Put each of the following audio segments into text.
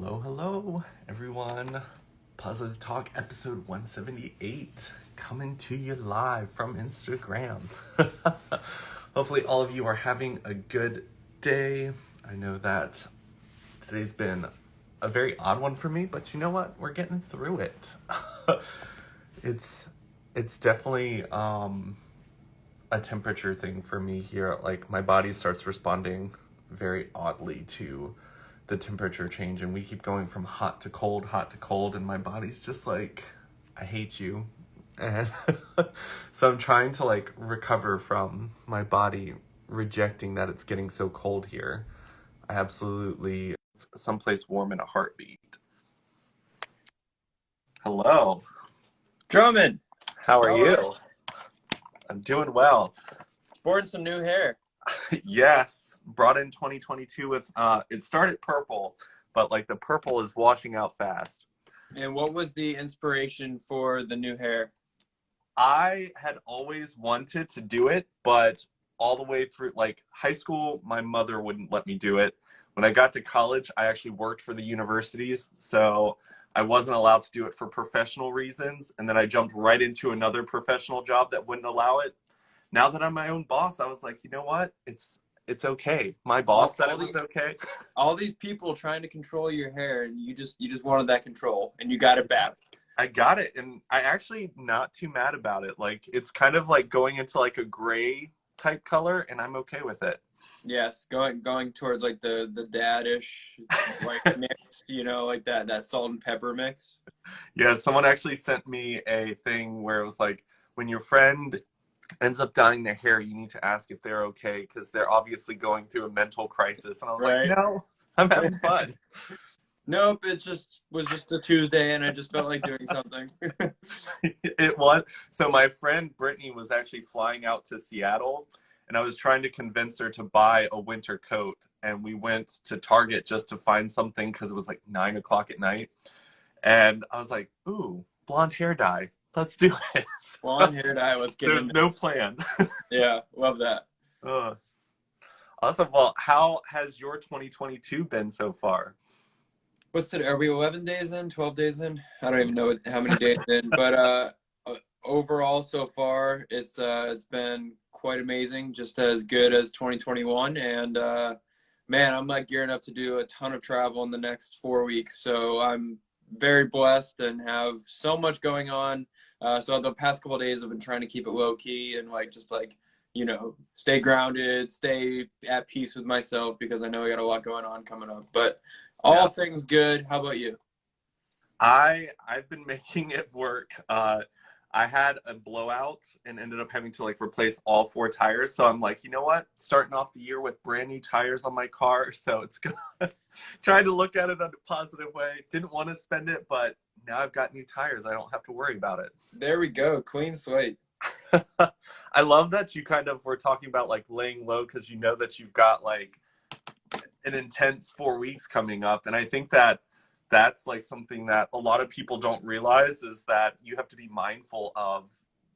Hello, hello, everyone. Positive Talk episode 178 coming to you live from Instagram. Hopefully, all of you are having a good day. I know that today's been a very odd one for me, but you know what? We're getting through it. it's definitely a temperature thing for me here. Like, my body starts responding very oddly to the temperature change, and we keep going from hot to cold, and my body's just like, I hate you. And so I'm trying to like recover from my body rejecting that it's getting so cold here. I absolutely someplace warm in a heartbeat. Hello. Drummond, How are how are you? I'm doing well. sporting some new hair? Yes, brought in 2022 with it started purple, but like the purple is washing out fast. And what was the inspiration for the new hair? I had always wanted to do it, but all the way through like high school, my mother wouldn't let me do it. When I got to college, I actually worked for the universities, so I wasn't allowed to do it for professional reasons, and then I jumped right into another professional job that wouldn't allow it. Now that I'm my own boss, I was like, you know what? It's okay. My All, boss said all it was these okay. all these people trying to control your hair, and you just wanted that control, and you got it back. I got it, and I actually not too mad about it. Like, it's kind of like going into like a gray type color, and I'm okay with it. Yes, going towards like the daddish like mix, like that salt and pepper mix. Yeah, someone actually sent me a thing where it was like, when your friend ends up dyeing their hair, you need to ask if they're okay because they're obviously going through a mental crisis. And I was like, Right. no, I'm having fun. Nope, it just was just a Tuesday, and I just felt like doing something. It was. So my friend Brittany was actually flying out to Seattle, and I was trying to convince her to buy a winter coat. And we went to Target just to find something because it was like 9 o'clock at night. And I was like, ooh, blonde hair dye. Let's do it. Blonde hair dye was There's getting no this. plan. Yeah, love that. Ugh. Awesome. Well, how has your 2022 been so far? What's it? Are we 11 days in? 12 days in? I don't even know how many days in. But overall, so far, it's been quite amazing. Just as good as 2021. And man, I'm like gearing up to do a ton of travel in the next 4 weeks. So I'm very blessed and have so much going on. So the past couple of days, I've been trying to keep it low key and like just like stay grounded, stay at peace with myself because I know I got a lot going on coming up. But all Yeah. things good. How about you? I've been making it work. I had a blowout and ended up having to like replace all four tires. So I'm like, you know what? Starting off the year with brand new tires on my car. So it's gonna trying to look at it in a positive way. Didn't want to spend it, but now I've got new tires. I don't have to worry about it. There we go. Clean slate. I love that you kind of were talking about like laying low because you know that you've got like an intense 4 weeks coming up. And I think that that's like something that a lot of people don't realize is that you have to be mindful of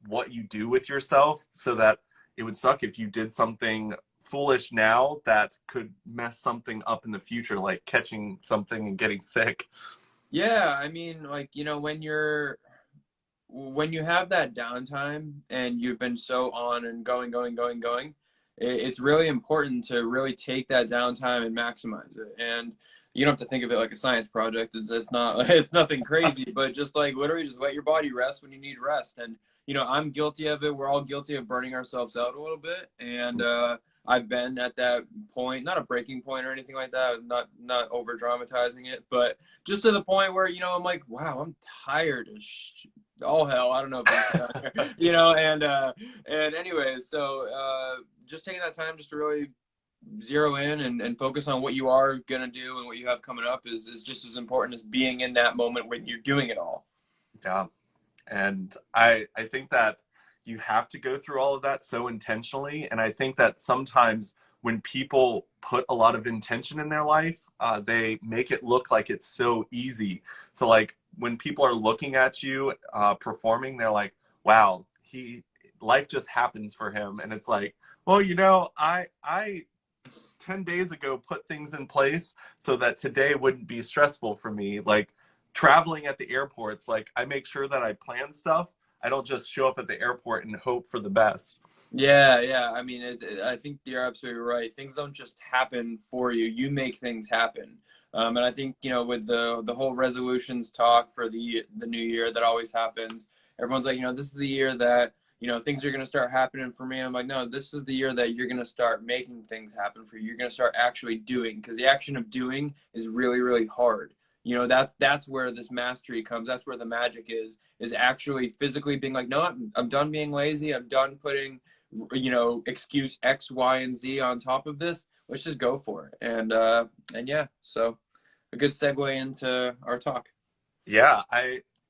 what you do with yourself so that it would suck if you did something foolish now that could mess something up in the future, like catching something and getting sick. Yeah, I mean, like, when you have that downtime and you've been so on and going, it's really important to really take that downtime and maximize it. And you don't have to think of it like a science project. It's not, it's nothing crazy, but just like literally just let your body rest when you need rest. And, I'm guilty of it. We're all guilty of burning ourselves out a little bit. And, I've been at that point, not a breaking point or anything like that, not over dramatizing it, but just to the point where, I'm like, wow, I'm tired as all hell. I don't know if and anyways, so just taking that time just to really zero in and focus on what you are gonna do and what you have coming up is just as important as being in that moment when you're doing it all. Yeah. And I think that you have to go through all of that so intentionally. And I think that sometimes when people put a lot of intention in their life, they make it look like it's so easy. So like when people are looking at you performing, they're like, wow, life just happens for him. And it's like, well, I 10 days ago put things in place so that today wouldn't be stressful for me. Like traveling at the airports, like I make sure that I plan stuff. I don't just show up at the airport and hope for the best. Yeah, yeah. I mean, I think you're absolutely right. Things don't just happen for you. You make things happen. And I think, with the whole resolutions talk for the new year that always happens, everyone's like, this is the year that, things are going to start happening for me. And I'm like, no, this is the year that you're going to start making things happen for you. You're going to start actually doing, because the action of doing is really, really hard. That's where this mastery comes. That's where the magic is actually physically being like, no, I'm done being lazy. I'm done putting excuse X, Y, and Z on top of this. Let's just go for it. And yeah, so a good segue into our talk. Yeah,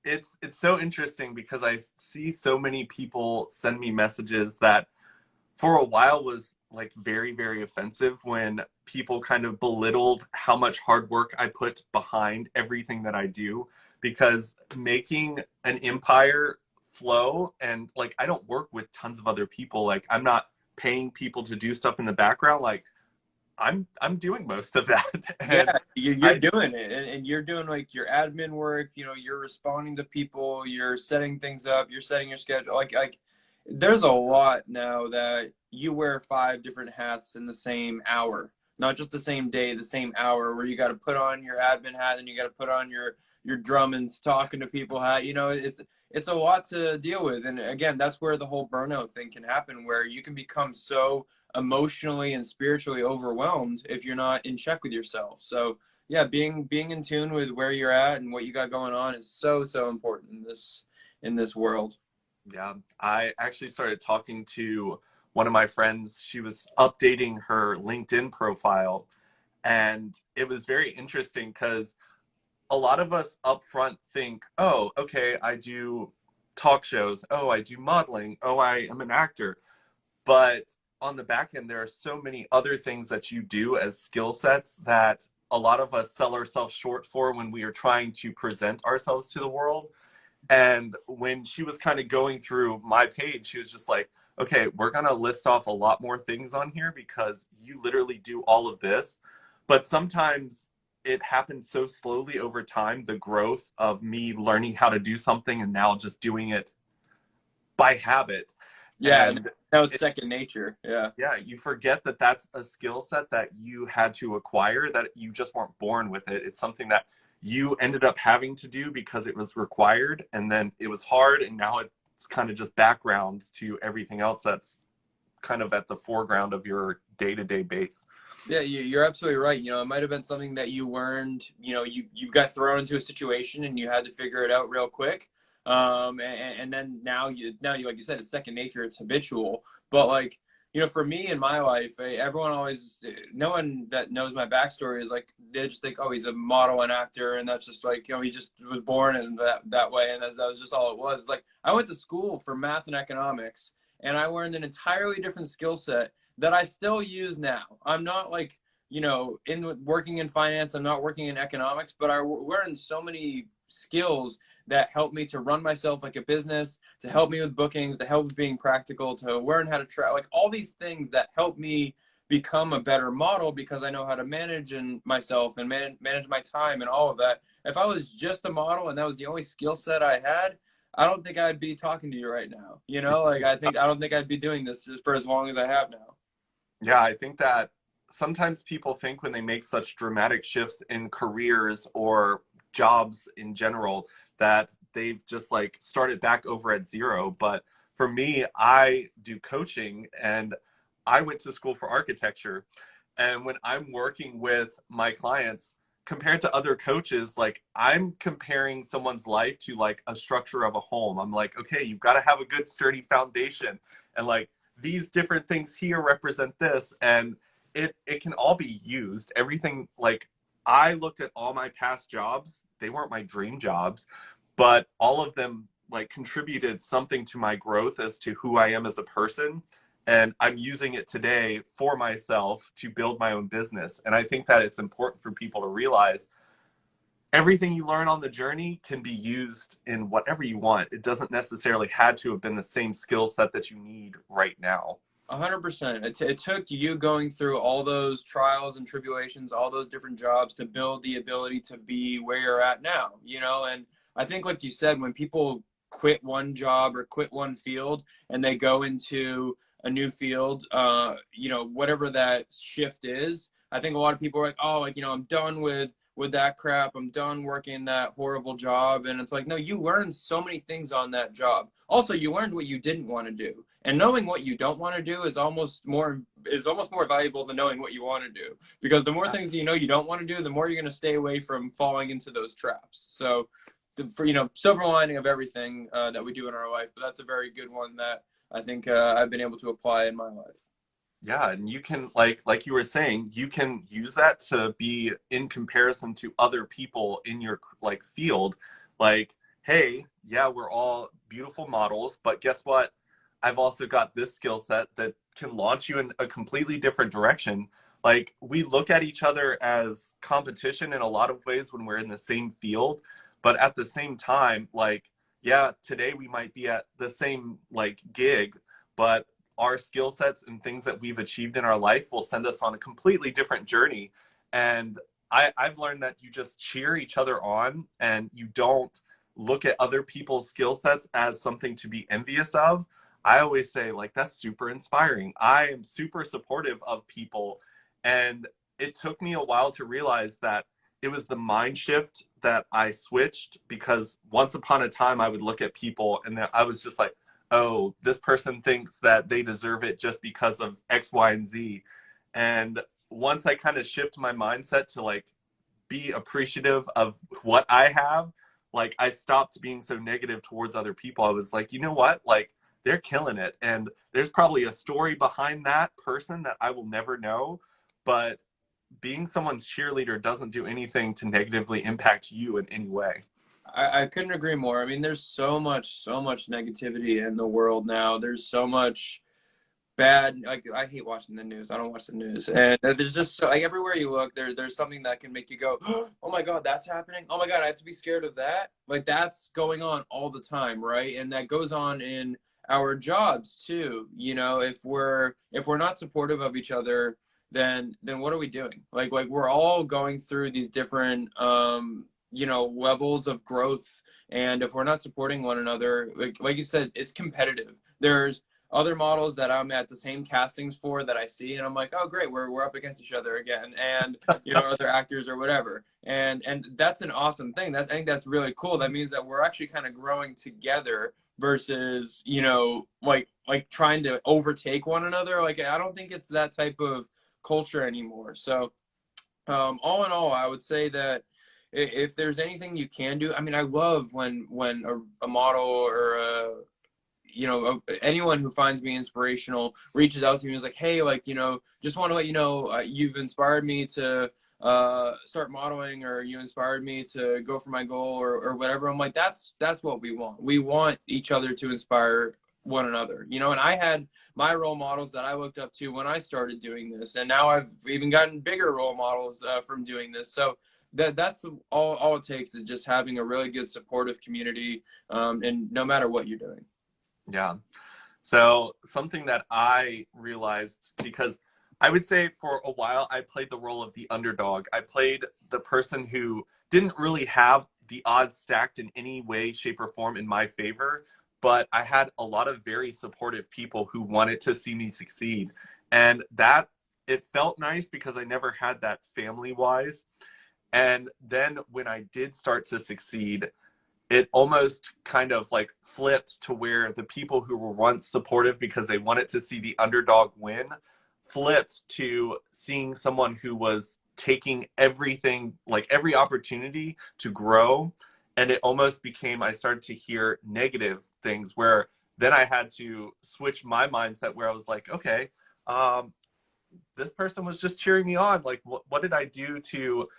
it's so interesting because I see so many people send me messages that for a while was like very, very offensive when people kind of belittled how much hard work I put behind everything that I do, because making an empire flow, and like I don't work with tons of other people, like I'm not paying people to do stuff in the background, like I'm doing most of that. Yeah, And you're I doing it, and you're doing like your admin work. You're responding to people. You're setting things up. You're setting your schedule. Like, there's a lot now that you wear 5 different hats in the same hour, not just the same day, the same hour. Where you got to put on your admin hat, and you got to put on your Drummonds talking to people hat. It's a lot to deal with, and again, that's where the whole burnout thing can happen, where you can become so emotionally and spiritually overwhelmed if you're not in check with yourself. So yeah, being in tune with where you're at and what you got going on is so important in this world. Yeah, I actually started talking to one of my friends. She was updating her LinkedIn profile, and it was very interesting because a lot of us up front think, oh, okay, I do talk shows. Oh, I do modeling. Oh, I am an actor. But on the back end, there are so many other things that you do as skill sets that a lot of us sell ourselves short for when we are trying to present ourselves to the world. And when she was kind of going through my page, she was just like, okay, we're going to list off a lot more things on here because you literally do all of this. But sometimes it happens so slowly over time, the growth of me learning how to do something and now just doing it by habit. Yeah, And that was it, second nature. Yeah. yeah, you forget that that's a skill set that you had to acquire, that you just weren't born with it. It's something that you ended up having to do because it was required, and then it was hard, and now it's kind of just background to everything else that's kind of at the foreground of your day-to-day base. Yeah, you're absolutely right. It might have been something that you learned. You got thrown into a situation and you had to figure it out real quick. And then now you like you said, it's second nature. It's habitual. But like for me in my life, everyone always, no one that knows my backstory is like they just think, oh, he's a model and actor, and that's just like he just was born in that way, and that was just all it was. It's like I went to school for math and economics, and I learned an entirely different skill set that I still use now. I'm not like, in working in finance, I'm not working in economics, but I learned so many skills that help me to run myself like a business, to help me with bookings, to help with being practical, to learn how to try, like all these things that help me become a better model because I know how to manage myself and manage my time and all of that. If I was just a model and that was the only skill set I had, I don't think I'd be talking to you right now. Like I don't think I'd be doing this for as long as I have now. Yeah, I think that sometimes people think when they make such dramatic shifts in careers or jobs in general that they've just like started back over at zero. But for me, I do coaching and I went to school for architecture. And when I'm working with my clients, compared to other coaches, like I'm comparing someone's life to like a structure of a home. I'm like, okay, you've got to have a good sturdy foundation. And like these different things here represent this. And it can all be used. Everything, like I looked at all my past jobs. They weren't my dream jobs, but all of them like contributed something to my growth as to who I am as a person. And I'm using it today for myself to build my own business. And I think that it's important for people to realize everything you learn on the journey can be used in whatever you want. It doesn't necessarily have to have been the same skill set that you need right now. 100%. It took you going through all those trials and tribulations, all those different jobs to build the ability to be where you're at now, you know? And I think, like you said, when people quit one job or quit one field and they go into a new field, you know, whatever that shift is, I think a lot of people are like, oh, like, you know, I'm done with that crap. I'm done working that horrible job. And it's like, no, you learned so many things on that job. Also, you learned what you didn't want to do. And knowing what you don't want to do is almost more valuable than knowing what you want to do. Because the more things you know you don't want to do, the more you're going to stay away from falling into those traps. So for, you know, silver lining of everything that we do in our life, but that's a very good one that I think I've been able to apply in my life. Yeah, and you can like you were saying, you can use that to be in comparison to other people in your like field. Like, hey, yeah, we're all beautiful models, but guess what? I've also got this skill set that can launch you in a completely different direction. Like, we look at each other as competition in a lot of ways when we're in the same field, but at the same time, like, yeah, today we might be at the same like gig, but our skill sets and things that we've achieved in our life will send us on a completely different journey. And I've learned that you just cheer each other on and you don't look at other people's skill sets as something to be envious of. I always say, like, that's super inspiring. I am super supportive of people. And it took me a while to realize that it was the mind shift that I switched, because once upon a time I would look at people and I was just like, oh, this person thinks that they deserve it just because of X, Y, and Z. And once I kind of shift my mindset to like be appreciative of what I have, like I stopped being so negative towards other people. I was like, you know what? Like, they're killing it. And there's probably a story behind that person that I will never know. But being someone's cheerleader doesn't do anything to negatively impact you in any way. I couldn't agree more. I mean, there's so much negativity in the world now. There's so much bad. Like, I hate watching the news. I don't watch the news, and there's just so, like, everywhere you look, there's something that can make you go, oh my god, that's happening. Oh my god, I have to be scared of that. Like, that's going on all the time, right? And that goes on in our jobs too. You know, if we're not supportive of each other, then what are we doing? Like we're all going through these different you know, levels of growth, and if we're not supporting one another, like you said, it's competitive. There's other models that I'm at the same castings for that I see, and I'm like, oh great, we're up against each other again, and you know, other actors or whatever, and that's an awesome thing. I think that's really cool. That means that we're actually kind of growing together versus, you know, like trying to overtake one another. Like, I don't think it's that type of culture anymore. So all in all, I would say that if there's anything you can do, I mean, I love when a model or a, you know, anyone who finds me inspirational reaches out to me and is like, hey, like, you know, just want to let you know, you've inspired me to start modeling, or you inspired me to go for my goal, or whatever. I'm like, that's what we want. We want each other to inspire one another, you know. And I had my role models that I looked up to when I started doing this, and now I've even gotten bigger role models from doing this. So that's all it takes, is just having a really good supportive community, and no matter what you're doing. Yeah. So something that I realized, because I would say for a while I played the role of the underdog. I played the person who didn't really have the odds stacked in any way, shape, or form in my favor, but I had a lot of very supportive people who wanted to see me succeed. And that, it felt nice because I never had that family wise. And then when I did start to succeed, it almost kind of like flipped to where the people who were once supportive because they wanted to see the underdog win flipped to seeing someone who was taking everything, like every opportunity to grow. And it almost became, I started to hear negative things where then I had to switch my mindset where I was like, okay, um, this person was just cheering me on. Like, what did I do to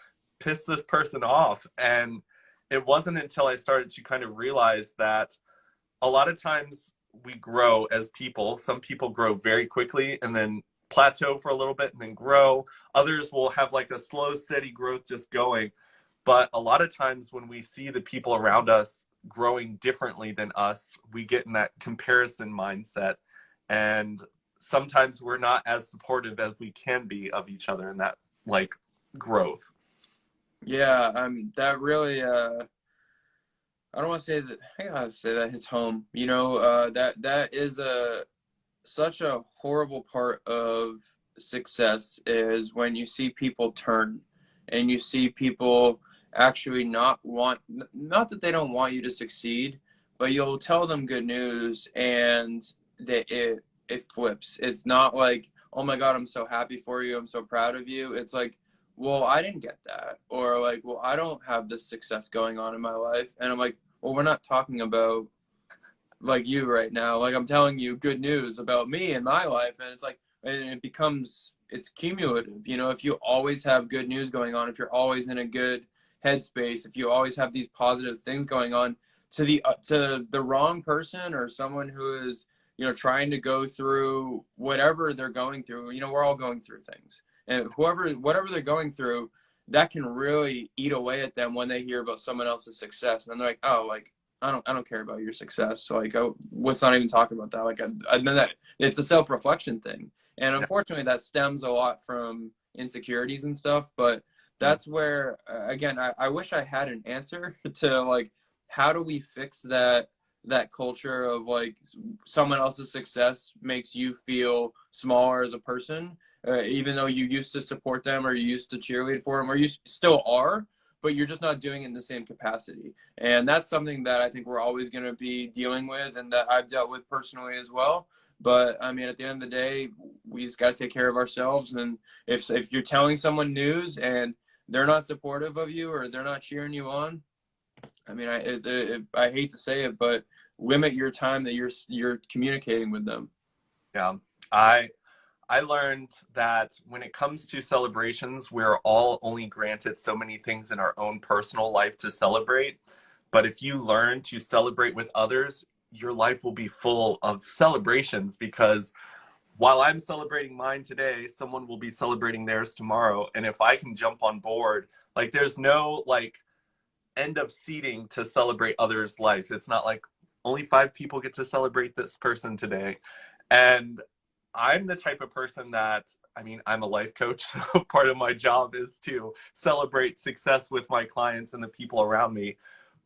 piss this person off? And it wasn't until I started to kind of realize that a lot of times we grow as people. Some people grow very quickly and then plateau for a little bit and then grow. Others will have like a slow, steady growth just going. But a lot of times when we see the people around us growing differently than us, we get in that comparison mindset. And sometimes we're not as supportive as we can be of each other in that like growth. Yeah, that really I don't want to say that. I gotta say that hits home. That is a such a horrible part of success is when you see people turn and you see people actually not that they don't want you to succeed, but you'll tell them good news and it flips. It's not like, oh my God, I'm so happy for you, I'm so proud of you. It's like, well, I didn't get that, or like, well, I don't have this success going on in my life. And I'm like, well, we're not talking about like you right now. Like, I'm telling you good news about me and my life, and it's like, and it becomes, it's cumulative. If you always have good news going on, if you're always in a good headspace, if you always have these positive things going on, to the wrong person or someone who is trying to go through whatever they're going through. We're all going through things, and whatever they're going through, that can really eat away at them when they hear about someone else's success, and then they're like, oh, like, I don't care about your success. So like, oh, let's not even talk about that. Like, I mean, that it's a self-reflection thing, and Yeah. unfortunately, that stems a lot from insecurities and stuff. But that's where, again, I wish I had an answer to like, how do we fix that culture of like someone else's success makes you feel smaller as a person, even though you used to support them or you used to cheerlead for them or you still are, but you're just not doing it in the same capacity. And that's something that I think we're always going to be dealing with and that I've dealt with personally as well. But I mean, at the end of the day, we just got to take care of ourselves. And if you're telling someone news and they're not supportive of you or they're not cheering you on, I mean, I hate to say it, but limit your time that you're communicating with them. Yeah. I learned that when it comes to celebrations, we're all only granted so many things in our own personal life to celebrate. But if you learn to celebrate with others, your life will be full of celebrations because while I'm celebrating mine today, someone will be celebrating theirs tomorrow. And if I can jump on board, like there's no like end of seating to celebrate others' lives. It's not like only 5 people get to celebrate this person today. And I'm the type of person that, I mean, I'm a life coach, so part of my job is to celebrate success with my clients and the people around me.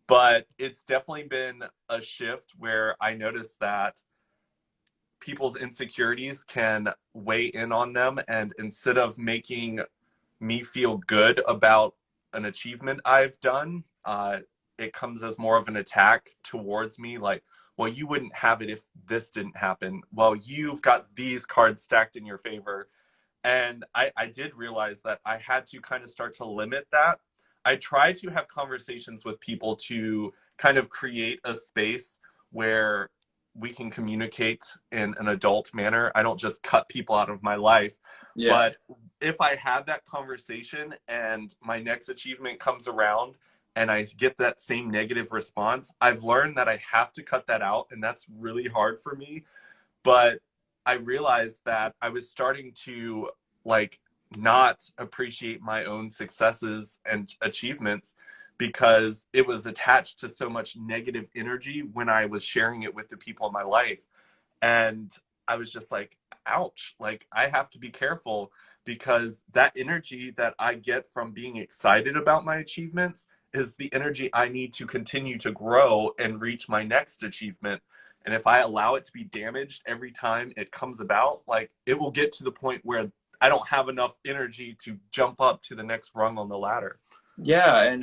But it's definitely been a shift where I noticed that people's insecurities can weigh in on them. And instead of making me feel good about an achievement I've done, it comes as more of an attack towards me. Like, well, you wouldn't have it if this didn't happen. Well, you've got these cards stacked in your favor. And I did realize that I had to kind of start to limit that. I try to have conversations with people to kind of create a space where we can communicate in an adult manner. I don't just cut people out of my life. Yeah. But if I have that conversation and my next achievement comes around and I get that same negative response, I've learned that I have to cut that out. And that's really hard for me. But I realized that I was starting to like not appreciate my own successes and achievements because it was attached to so much negative energy when I was sharing it with the people in my life. And I was just like, ouch, like I have to be careful because that energy that I get from being excited about my achievements is the energy I need to continue to grow and reach my next achievement. And if I allow it to be damaged every time it comes about, like it will get to the point where I don't have enough energy to jump up to the next rung on the ladder. Yeah, and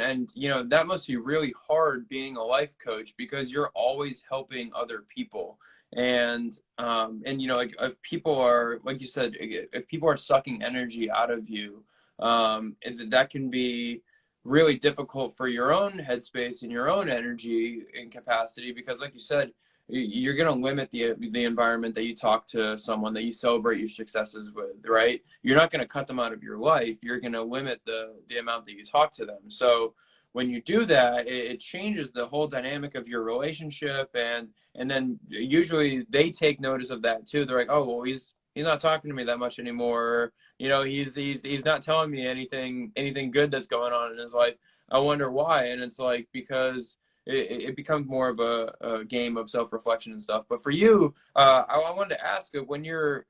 that must be really hard being a life coach because you're always helping other people. And like if people are, like you said, if people are sucking energy out of you, that can be really difficult for your own headspace and your own energy and capacity because like you said, you're going to limit the environment that you talk to someone that you celebrate your successes with, right? You're not going to cut them out of your life. You're going to limit the amount that you talk to them. So when you do that, it changes the whole dynamic of your relationship, and then usually they take notice of that too. They're like, oh, well, he's not talking to me that much anymore. He's not telling me anything good that's going on in his life. I wonder why. And it's like because it becomes more of a game of self-reflection and stuff. But for you, I wanted to ask, when you're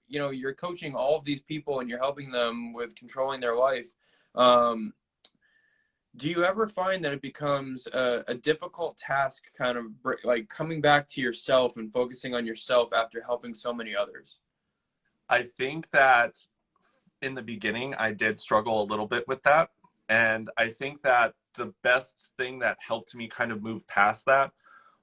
coaching all of these people and you're helping them with controlling their life, um, do you ever find that it becomes a difficult task, kind of like coming back to yourself and focusing on yourself after helping so many others? I think that in the beginning, I did struggle a little bit with that. And I think that the best thing that helped me kind of move past that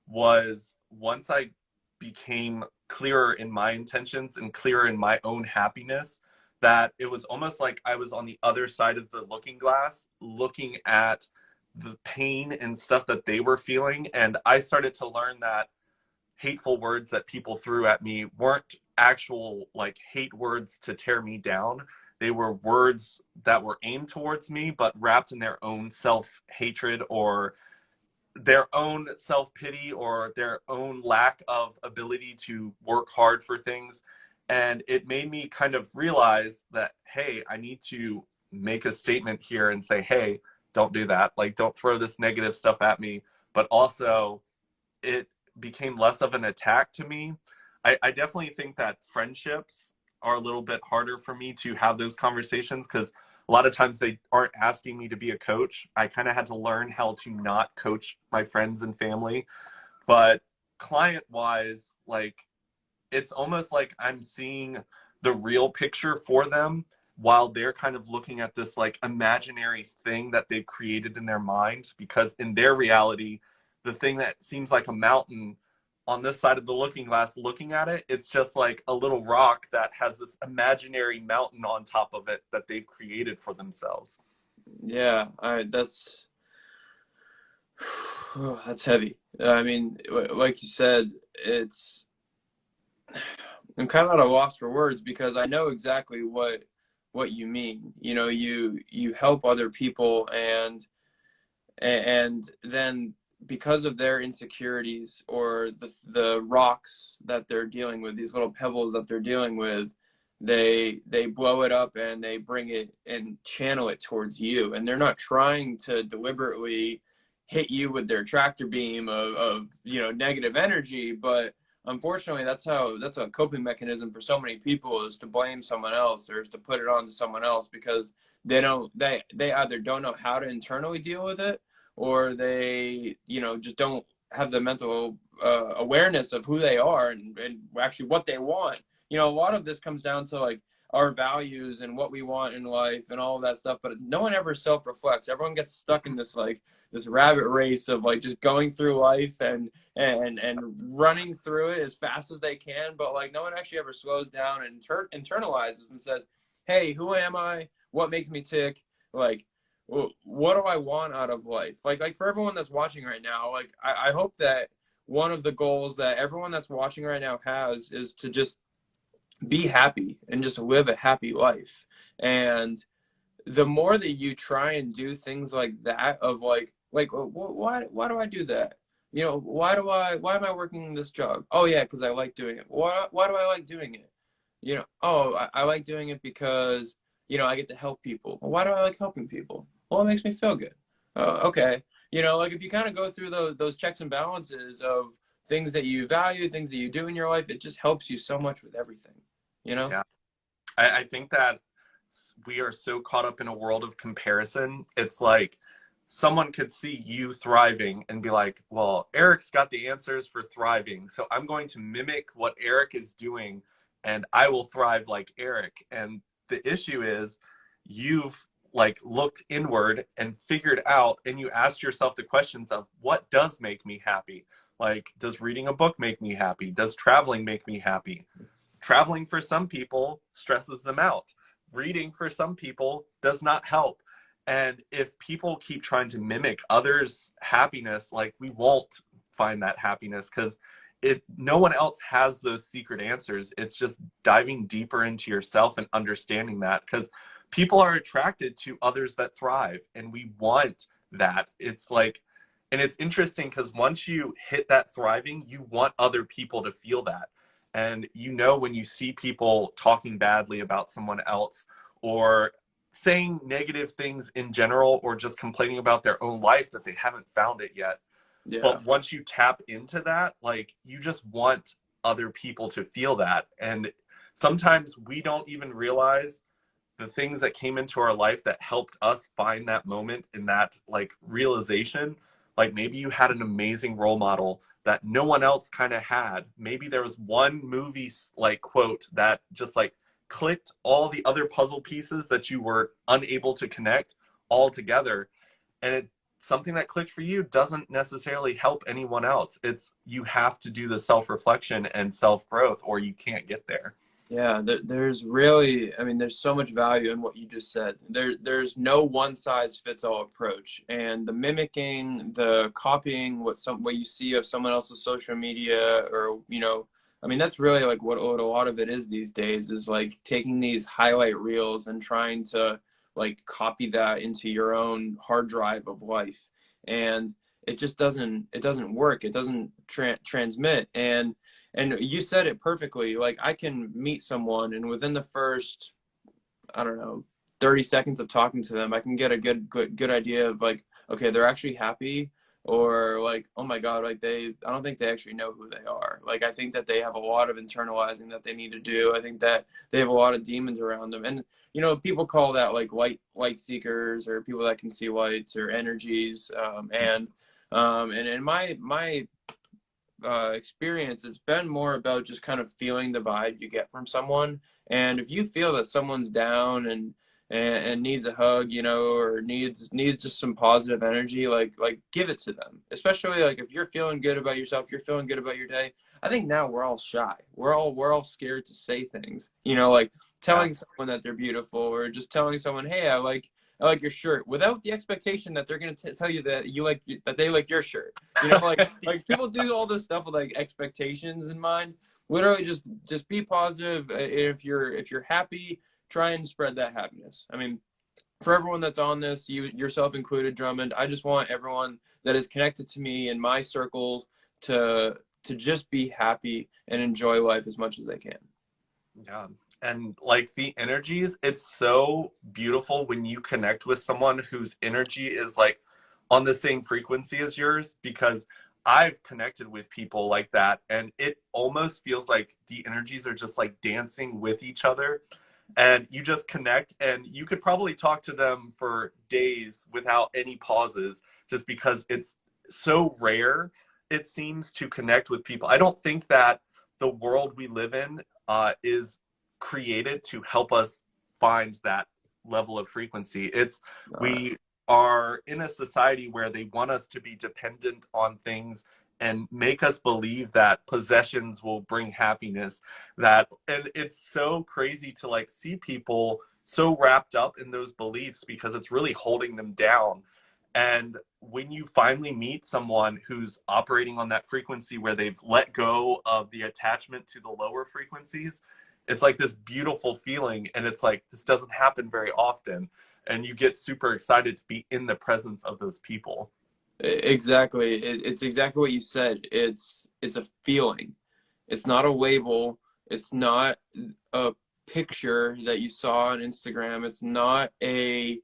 was once I became clearer in my intentions and clearer in my own happiness, that it was almost like I was on the other side of the looking glass, looking at the pain and stuff that they were feeling. And I started to learn that hateful words that people threw at me weren't actual like hate words to tear me down. They were words that were aimed towards me, but wrapped in their own self hatred or their own self pity or their own lack of ability to work hard for things. And it made me kind of realize that, hey, I need to make a statement here and say, hey, don't do that. Like, don't throw this negative stuff at me. But also, it became less of an attack to me. I definitely think that friendships are a little bit harder for me to have those conversations because a lot of times they aren't asking me to be a coach. I kind of had to learn how to not coach my friends and family. But client wise, like it's almost like I'm seeing the real picture for them while they're kind of looking at this like imaginary thing that they've created in their mind because in their reality the thing that seems like a mountain on this side of the looking glass looking at it, it's just like a little rock that has this imaginary mountain on top of it that they've created for themselves. Yeah, that's heavy. I mean, like you said, it's I'm kind of at a loss for words because I know exactly what you mean. You help other people, and then because of their insecurities or the rocks that they're dealing with, these little pebbles that they're dealing with, they blow it up and they bring it and channel it towards you, and they're not trying to deliberately hit you with their tractor beam of negative energy, but unfortunately that's a coping mechanism for so many people, is to blame someone else or is to put it on to someone else because they either don't know how to internally deal with it, or they just don't have the mental awareness of who they are and actually what they want. A lot of this comes down to like our values and what we want in life and all of that stuff, but no one ever self-reflects. Everyone gets stuck in this rabbit race of like just going through life and running through it as fast as they can, but like no one actually ever slows down and internalizes and says, hey, who am I, what makes me tick, like what do I want out of life? Like for everyone that's watching right now, like I hope that one of the goals that everyone that's watching right now has is to just be happy and just live a happy life. And the more that you try and do things like that, of why do I do that? Why am I working this job? Oh yeah, because I like doing it. Why do I like doing it? Oh, I like doing it because I get to help people. Well, why do I like helping people? Well, it makes me feel good. Okay. Like if you kind of go through those checks and balances of things that you value, things that you do in your life, it just helps you so much with everything, you know? Yeah. I think that we are so caught up in a world of comparison. It's like someone could see you thriving and be like, well, Eric's got the answers for thriving. So I'm going to mimic what Eric is doing and I will thrive like Eric. And the issue is you've like looked inward and figured out and you asked yourself the questions of what does make me happy? Like, does reading a book make me happy? Does traveling make me happy? Traveling for some people stresses them out. Reading for some people does not help. And if people keep trying to mimic others' happiness, like we won't find that happiness because no one else has those secret answers. It's just diving deeper into yourself and understanding that because people are attracted to others that thrive and we want that. It's like, and it's interesting because once you hit that thriving, you want other people to feel that. And when you see people talking badly about someone else or saying negative things in general or just complaining about their own life that they haven't found it yet, Yeah. But once you tap into that, like you just want other people to feel that. And sometimes we don't even realize the things that came into our life that helped us find that moment in that like realization. Like maybe you had an amazing role model that no one else kind of had. Maybe there was one movie like quote that just like clicked all the other puzzle pieces that you were unable to connect all together. And it something that clicked for you doesn't necessarily help anyone else. It's you have to do the self-reflection and self-growth or you can't get there. Yeah, there's really, I mean, there's so much value in what you just said. There's no one size fits all approach, and the mimicking, the copying what you see of someone else's social media, or I mean, that's really like what a lot of it is these days, is like taking these highlight reels and trying to like copy that into your own hard drive of life, and it doesn't work. It doesn't transmit, and you said it perfectly. Like I can meet someone and within the first, I don't know, 30 seconds of talking to them, I can get a good idea of like, okay, they're actually happy, or like, oh my God, like I don't think they actually know who they are. Like I think that they have a lot of internalizing that they need to do. I think that they have a lot of demons around them. And people call that like light seekers, or people that can see lights or energies. And in my experience, it's been more about just kind of feeling the vibe you get from someone. And if you feel that someone's down and needs a hug, or needs just some positive energy, like give it to them. Especially like if you're feeling good about yourself, you're feeling good about your day. I think now we're all shy. We're all scared to say things. Like Yeah. telling someone that they're beautiful, or just telling someone, "Hey, I like your shirt," without the expectation that they're gonna tell you that they like your shirt. Like people do all this stuff with like expectations in mind. Literally, just be positive. If you're happy, try and spread that happiness. I mean, for everyone that's on this, you yourself included, Drummond, I just want everyone that is connected to me in my circles to just be happy and enjoy life as much as they can. Yeah. And like the energies, it's so beautiful when you connect with someone whose energy is like on the same frequency as yours, because I've connected with people like that and it almost feels like the energies are just like dancing with each other, and you just connect and you could probably talk to them for days without any pauses, just because it's so rare it seems to connect with people. I don't think that the world we live in is created to help us find that level of frequency. It's Uh, we are in a society where they want us to be dependent on things and make us believe that possessions will bring happiness. That and it's so crazy to like see people so wrapped up in those beliefs because it's really holding them down. And when you finally meet someone who's operating on that frequency where they've let go of the attachment to the lower frequencies, it's like this beautiful feeling. And it's like, this doesn't happen very often. And you get super excited to be in the presence of those people. exactly. It's exactly what you said. It's a feeling. It's not a label. It's not a picture that you saw on Instagram. It's not a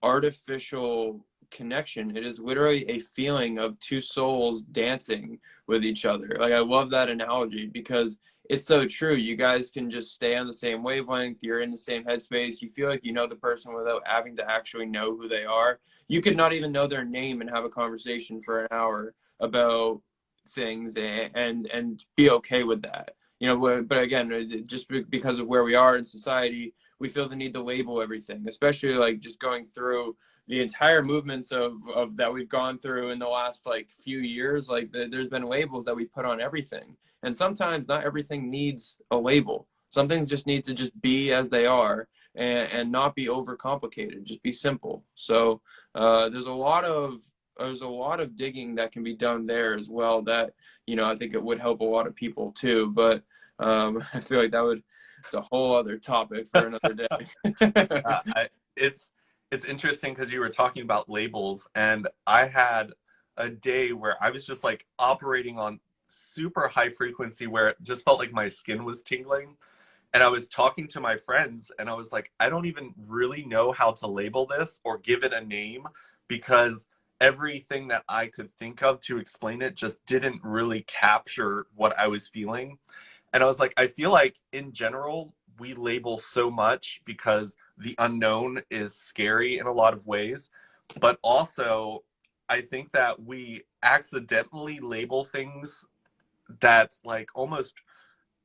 artificial connection. It is literally a feeling of two souls dancing with each other. Like I love that analogy because it's so true. You guys can just stay on the same wavelength. You're in the same headspace. You feel like you know the person without having to actually know who they are. You could not even know their name and have a conversation for an hour about things and be okay with that. But again, just because of where we are in society, we feel the need to label everything, especially like just going through the entire movements of that we've gone through in the last like few years. Like there's been labels that we put on everything, and sometimes not everything needs a label. Some things just need to just be as they are, and not be overcomplicated. Just be simple. So there's a lot of digging that can be done there as well. That I think it would help a lot of people too. But I feel like it's a whole other topic for another day. Uh, I, it's it's interesting because you were talking about labels, and I had a day where I was just like operating on super high frequency where it just felt like my skin was tingling. And I was talking to my friends, and I was like, I don't even really know how to label this or give it a name because everything that I could think of to explain it just didn't really capture what I was feeling. And I was like, I feel like in general, we label so much because the unknown is scary in a lot of ways. But also, I think that we accidentally label things that like almost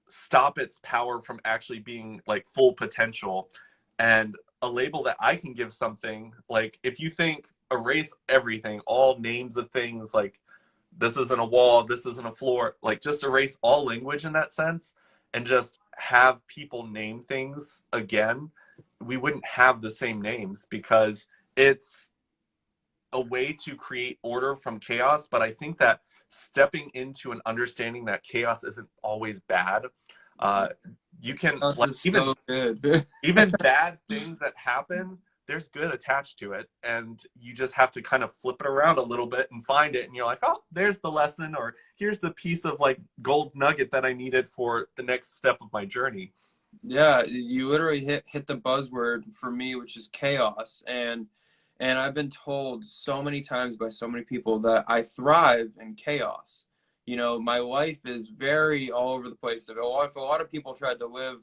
stop its power from actually being like full potential. And a label that I can give something, like if you think erase everything, all names of things, like this isn't a wall, this isn't a floor, like just erase all language in that sense and just have people name things again, we wouldn't have the same names because it's a way to create order from chaos. But I think that stepping into an understanding that chaos isn't always bad. Uh, you can This like is so good. even bad things that happen, there's good attached to it, and you just have to kind of flip it around a little bit and find it, and you're like, oh, there's the lesson, or here's the piece of like gold nugget that I needed for the next step of my journey. Yeah, you literally hit the buzzword for me, which is chaos. And I've been told so many times by so many people that I thrive in chaos. You know, my life is very all over the place. If a lot of people tried to live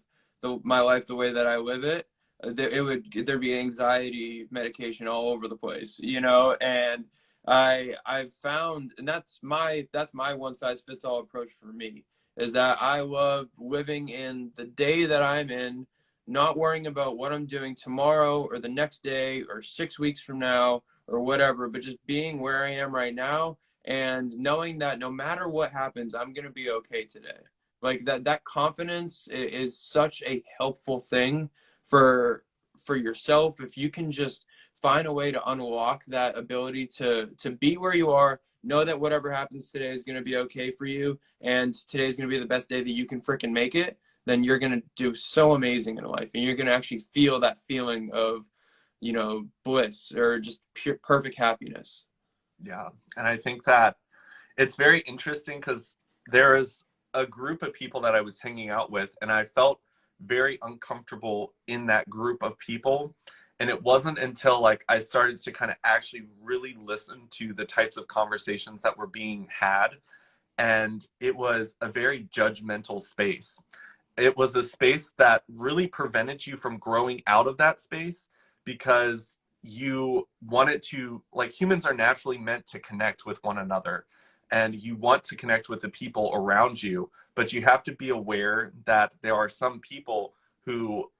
my life the way that I live it, there'd be anxiety medication all over the place, you know. And I've found, and that's my one size fits all approach for me, is that I love living in the day that I'm in, not worrying about what I'm doing tomorrow or the next day or 6 weeks from now or whatever, but just being where I am right now and knowing that no matter what happens, I'm going to be okay today. Like that confidence is such a helpful thing for yourself. If you can just find a way to unlock that ability to be where you are, know that whatever happens today is going to be okay for you, and today is going to be the best day that you can freaking make it, then you're going to do so amazing in life, and you're going to actually feel that feeling of, you know, bliss or just pure perfect happiness. Yeah, and I think that it's very interesting because there is a group of people that I was hanging out with, and I felt very uncomfortable in that group of people. And it wasn't until like I started to kind of actually really listen to the types of conversations that were being had, and it was a very judgmental space. It was a space that really prevented you from growing out of that space because you wanted to, like, humans are naturally meant to connect with one another, and you want to connect with the people around you, but you have to be aware that there are some people who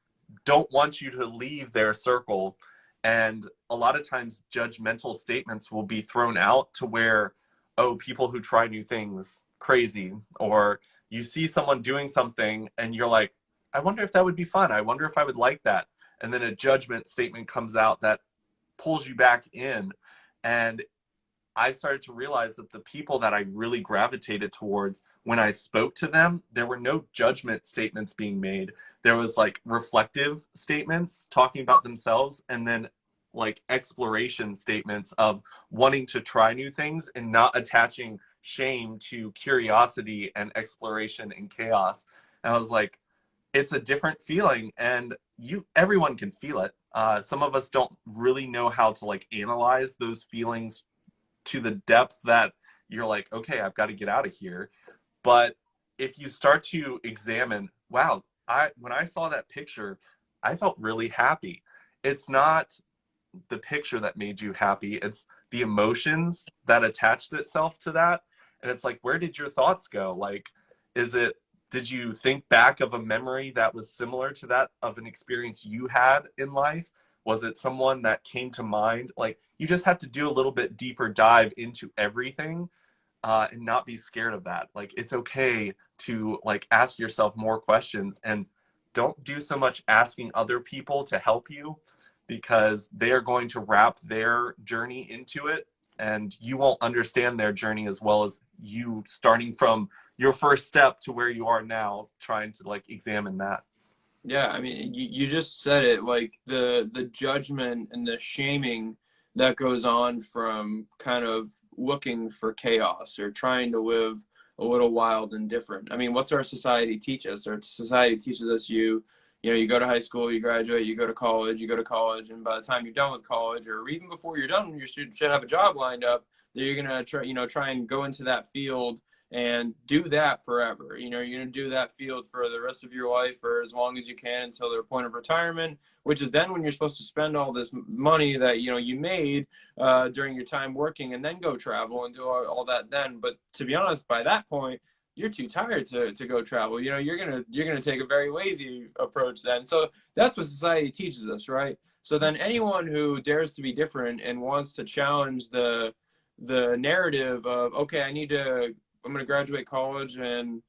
don't want you to leave their circle. And a lot of times judgmental statements will be thrown out to where, oh, people who try new things crazy, or you see someone doing something and you're like, I wonder if that would be fun, I wonder if I would like that, and then a judgment statement comes out that pulls you back in. And I started to realize that the people that I really gravitated towards, when I spoke to them, there were no judgment statements being made. There was like reflective statements talking about themselves, and then like exploration statements of wanting to try new things and not attaching shame to curiosity and exploration and chaos. And I was like, it's a different feeling, and everyone can feel it. Some of us don't really know how to like analyze those feelings to the depth that you're like, okay, I've got to get out of here. But if you start to examine, wow, when I saw that picture, I felt really happy. It's not the picture that made you happy, it's the emotions that attached itself to that. And it's like, where did your thoughts go? Like, is it, did you think back of a memory that was similar to that of an experience you had in life? Was it someone that came to mind? Like, you just have to do a little bit deeper dive into everything, and not be scared of that. Like, it's okay to like ask yourself more questions, and don't do so much asking other people to help you, because they are going to wrap their journey into it, and you won't understand their journey as well as you starting from your first step to where you are now, trying to like examine that. Yeah, I mean, you just said it, like the judgment and the shaming that goes on from kind of looking for chaos or trying to live a little wild and different. I mean, what's our society teach us? Our society teaches us You go to high school, you graduate, you go to college, and by the time you're done with college, or even before you're done, you should have a job lined up that you're gonna try and go into that field and do that forever. You're gonna do that field for the rest of your life, or as long as you can until their point of retirement, which is then when you're supposed to spend all this money that you made during your time working, and then go travel and do all that then. But to be honest, by that point, you're too tired to go travel. You're gonna take a very lazy approach then. So that's what society teaches us, right? So then anyone who dares to be different and wants to challenge the narrative of, okay, I'm gonna graduate college, and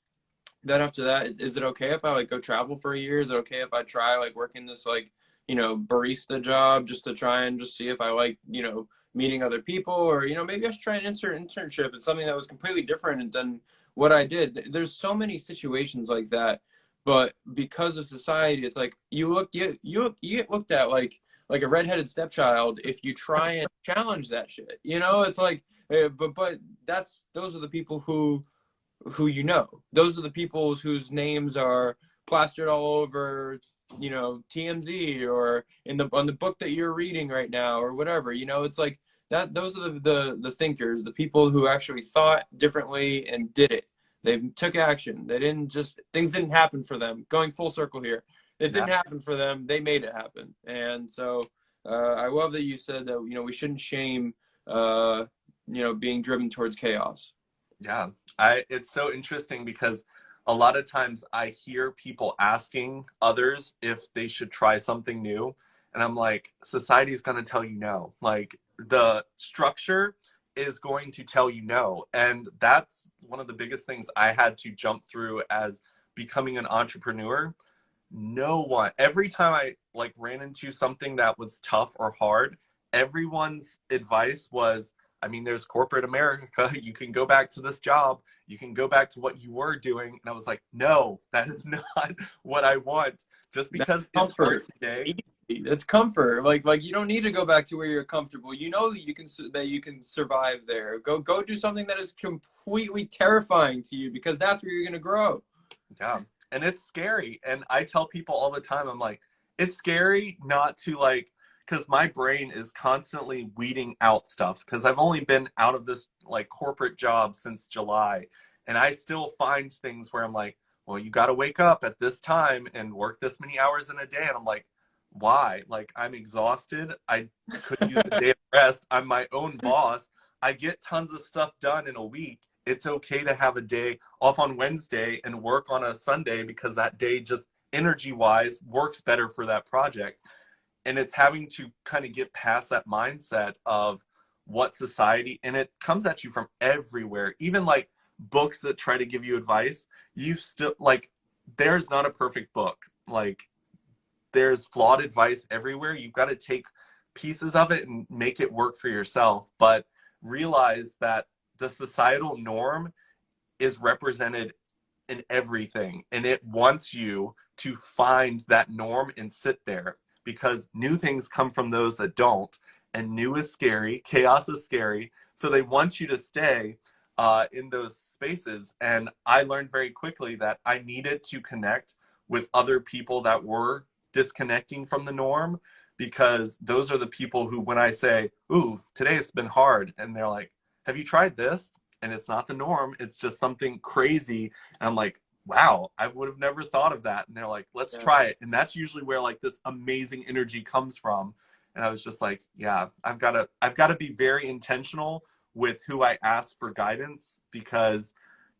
then after that, is it okay if I like go travel for a year? Is it okay if I try like working this like barista job just to try and just see if I like meeting other people, or maybe I should try an internship. It's something that was completely different than what I did. There's so many situations like that, but because of society, it's like you get looked at like a redheaded stepchild if you try and challenge that shit. It's like, but those are the people who those are the people whose names are plastered all over TMZ, or on the book that you're reading right now, or whatever. It's like that. Those are the thinkers, the people who actually thought differently and did it. They took action. Things didn't happen for them. Going full circle here, it didn't happen for them. They made it happen. And so I love that you said that we shouldn't shame being driven towards chaos. Yeah, it's so interesting because a lot of times I hear people asking others if they should try something new, and I'm like, society's going to tell you no. Like, the structure is going to tell you no. And that's one of the biggest things I had to jump through as becoming an entrepreneur. No one, every time I like ran into something that was tough or hard, everyone's advice was, I mean, there's corporate America. You can go back to this job. You can go back to what you were doing. And I was like, no, that is not what I want. Just That's because it's hard comfort. today. It's comfort. Like you don't need to go back to where you're comfortable. You know that you can survive there. Go do something that is completely terrifying to you, because that's where you're gonna grow. Yeah. And it's scary. And I tell people all the time, I'm like, it's scary not to like, because my brain is constantly weeding out stuff, because I've only been out of this like corporate job since July, and I still find things where I'm like, well, you got to wake up at this time and work this many hours in a day, and I'm like, why? Like, I'm exhausted. I could use a day of rest. I'm my own boss. I get tons of stuff done in a week. It's okay to have a day off on Wednesday and work on a Sunday, because that day just energy wise works better for that project. And it's having to kind of get past that mindset of what society, and it comes at you from everywhere, even like books that try to give you advice. You still like, there's not a perfect book. Like, there's flawed advice everywhere. You've got to take pieces of it and make it work for yourself, but realize that the societal norm is represented in everything, and it wants you to find that norm and sit there, because new things come from those that don't, and new is scary, chaos is scary, so they want you to stay in those spaces. And I learned very quickly that I needed to connect with other people that were disconnecting from the norm, because those are the people who, when I say, ooh, today has been hard, and they're like, have you tried this? And it's not the norm, it's just something crazy, and I'm like, wow, I would have never thought of that. And they're like, let's try it. And that's usually where like this amazing energy comes from. And I was just like, yeah, I've got to be very intentional with who I ask for guidance, because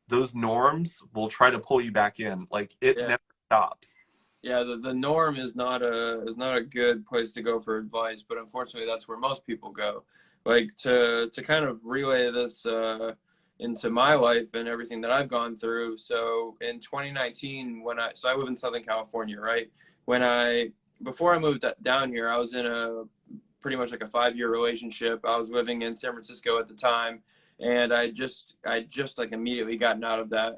those norms will try to pull you back in. Like, it never stops. Yeah, the norm is not a good place to go for advice, but unfortunately that's where most people go. Like, to kind of relay this into my life and everything that I've gone through. So in 2019, I live in Southern California, right? Before I moved down here, I was in a pretty much like a 5-year relationship. I was living in San Francisco at the time, and I just like immediately gotten out of that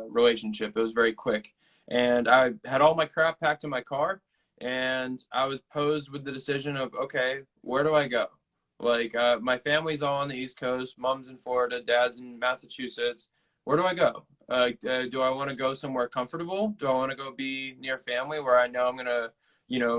relationship. It was very quick, and I had all my crap packed in my car, and I was posed with the decision of, okay, where do I go? Like, my family's all on the East Coast. Mom's in Florida, dad's in Massachusetts. where do I go? Do I want to go somewhere comfortable? Do I want to go be near family where I know I'm gonna,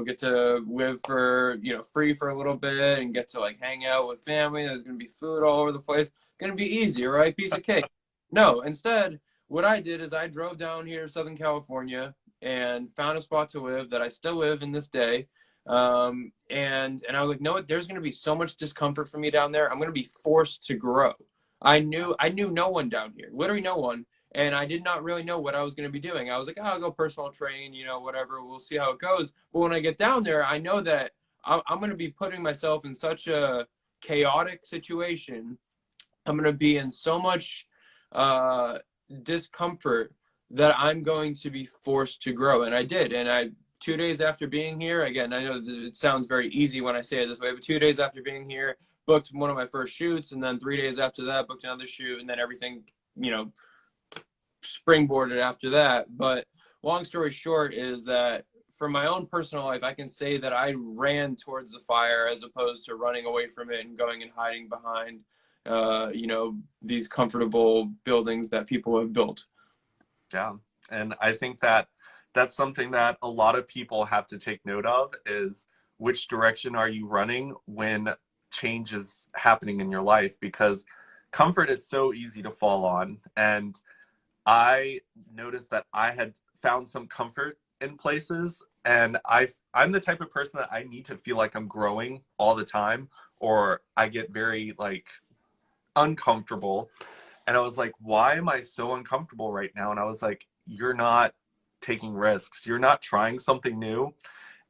get to live for, free for a little bit and get to like hang out with family? There's gonna be food all over the place. Gonna be easy, right? Piece of cake. No, instead, what I did is I drove down here to Southern California and found a spot to live that I still live in this day. And I was like, no, what? There's gonna be so much discomfort for me down there. I'm gonna be forced to grow. I knew no one down here, literally no one, and I did not really know what I was going to be doing. I was like, oh, I'll go personal train, whatever. We'll see how it goes. But when I get down there, I know that I'm going to be putting myself in such a chaotic situation. I'm going to be in so much discomfort that I'm going to be forced to grow, and I did. And 2 days after being here, again, I know that it sounds very easy when I say it this way, but 2 days after being here, booked one of my first shoots, and then 3 days after that, booked another shoot, and then everything, springboarded after that. But long story short is that for my own personal life, I can say that I ran towards the fire as opposed to running away from it and going and hiding behind, these comfortable buildings that people have built. Yeah. And I think that that's something that a lot of people have to take note of is which direction are you running when change is happening in your life, because comfort is so easy to fall on. And I noticed that I had found some comfort in places, and I'm the type of person that I need to feel like I'm growing all the time, or I get very like uncomfortable. And I was like, why am I so uncomfortable right now? And I was like, you're not taking risks. You're not trying something new.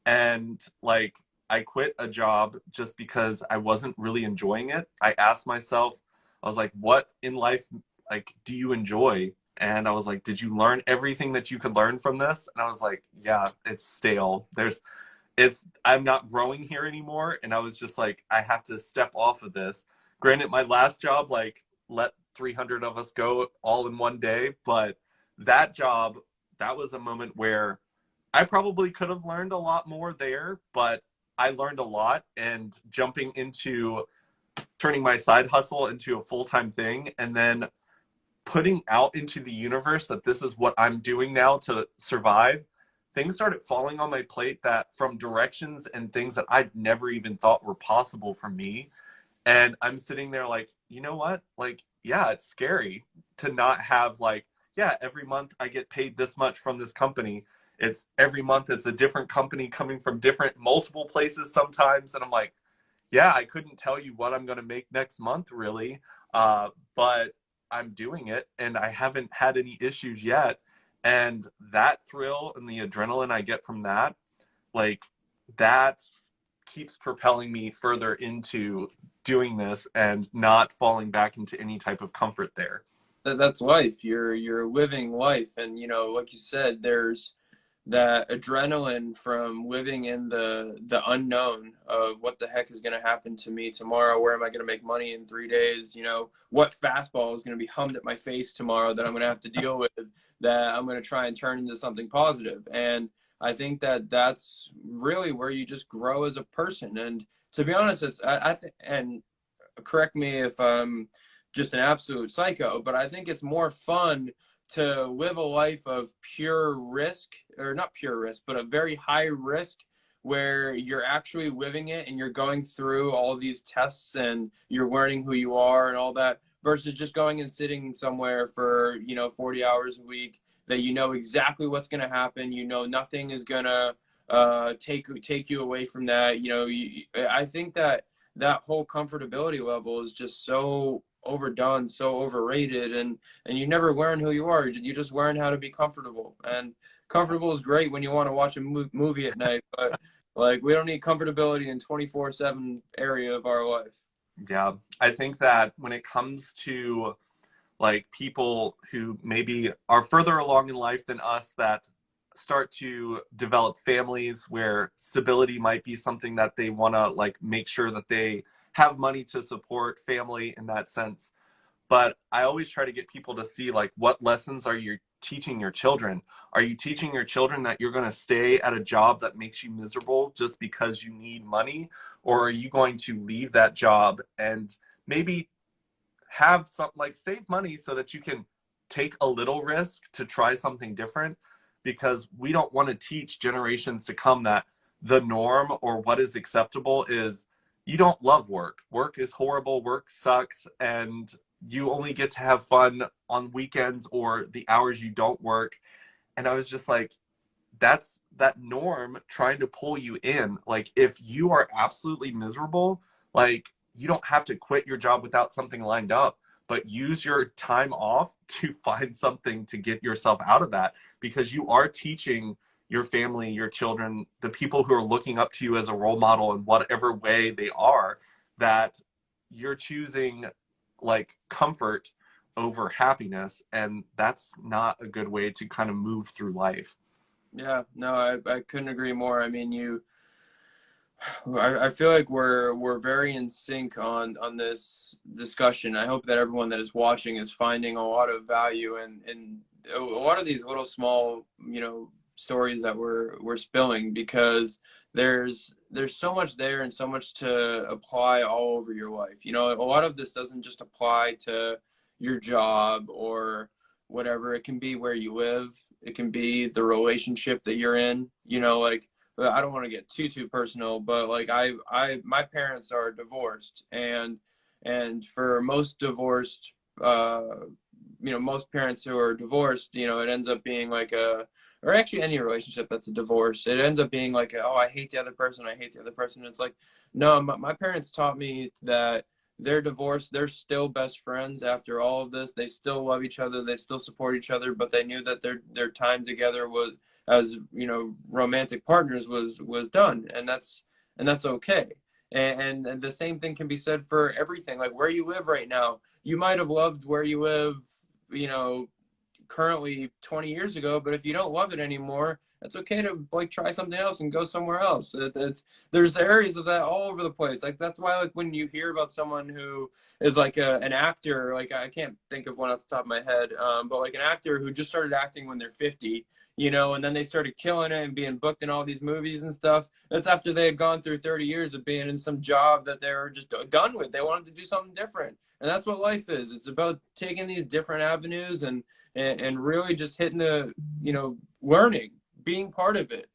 And like, I quit a job just because I wasn't really enjoying it. I asked myself, I was like, what in life, like, do you enjoy? And I was like, did you learn everything that you could learn from this? And I was like, yeah, it's stale. I'm not growing here anymore. And I was just like, I have to step off of this. Granted, my last job, like, let 300 of us go all in one day. But that job, that was a moment where I probably could have learned a lot more there, but I learned a lot, and jumping into turning my side hustle into a full-time thing and then putting out into the universe that this is what I'm doing now to survive, things started falling on my plate that from directions and things that I'd never even thought were possible for me. And I'm sitting there like, you know what? Like, yeah, it's scary to not have like, yeah, every month I get paid this much from this company. It's every month it's a different company coming from different multiple places sometimes. And I'm like, yeah, I couldn't tell you what I'm going to make next month really. But I'm doing it and I haven't had any issues yet. And that thrill and the adrenaline I get from that, like that keeps propelling me further into doing this and not falling back into any type of comfort there. That's life. You're living life, and like you said, there's that adrenaline from living in the unknown of what the heck is going to happen to me tomorrow. Where am I going to make money in 3 days? What fastball is going to be hummed at my face tomorrow that I'm going to have to deal with, that I'm going to try and turn into something positive. And I think that that's really where you just grow as a person. And to be honest, I think, and correct me if I'm just an absolute psycho, but I think it's more fun to live a life of pure risk, or not pure risk, but a very high risk where you're actually living it and you're going through all these tests and you're learning who you are and all that, versus just going and sitting somewhere for 40 hours a week that you know exactly what's going to happen. Nothing is going to take you away from that. I think that whole comfortability level is just so overdone, so overrated, and you never learn who you are. You just learn how to be comfortable. And comfortable is great when you want to watch a movie at night, but like we don't need comfortability in 24/7 area of our life. Yeah, I think that when it comes to like people who maybe are further along in life than us that start to develop families where stability might be something that they want to like make sure that they have money to support family in that sense. But I always try to get people to see like what lessons are you teaching your children? Are you teaching your children that you're going to stay at a job that makes you miserable just because you need money? Or are you going to leave that job and maybe have some like save money so that you can take a little risk to try something different, because we don't want to teach generations to come that the norm or what is acceptable is you don't love work. Work is horrible, work sucks, and you only get to have fun on weekends or the hours you don't work. And I was just like, that's that norm trying to pull you in. Like, if you are absolutely miserable, like, you don't have to quit your job without something lined up, but use your time off to find something to get yourself out of that, because you are teaching your family, your children, the people who are looking up to you as a role model in whatever way they are, that you're choosing like comfort over happiness, and that's not a good way to kind of move through life. Yeah, no, I couldn't agree more. I mean, I feel like we're very in sync on this discussion. I hope that everyone that is watching is finding a lot of value in a lot of these little small, stories that we're spilling, because there's so much there and so much to apply all over your life. A lot of this doesn't just apply to your job or whatever. It can be where you live. It can be the relationship that you're in. Like, I don't want to get too personal, but like my parents are divorced, and for most divorced, most parents who are divorced, it ends up being like or actually any relationship that's a divorce, it ends up being like, oh, I hate the other person, I hate the other person. It's like, no, my parents taught me that they're divorced, they're still best friends after all of this. They still love each other, they still support each other, but they knew that their time together was, as romantic partners, was done, and that's okay. And the same thing can be said for everything. Like, where you live right now, you might have loved where you live, you know currently 20 years ago, but if you don't love it anymore, it's okay to like try something else and go somewhere else. There's areas of that all over the place. Like, that's why, like, when you hear about someone who is like an actor, like, I can't think of one off the top of my head, but like an actor who just started acting when they're 50, and then they started killing it and being booked in all these movies and stuff. That's after they had gone through 30 years of being in some job that they were just done with. They wanted to do something different. And that's what life is. It's about taking these different avenues and really just hitting learning, being part of it.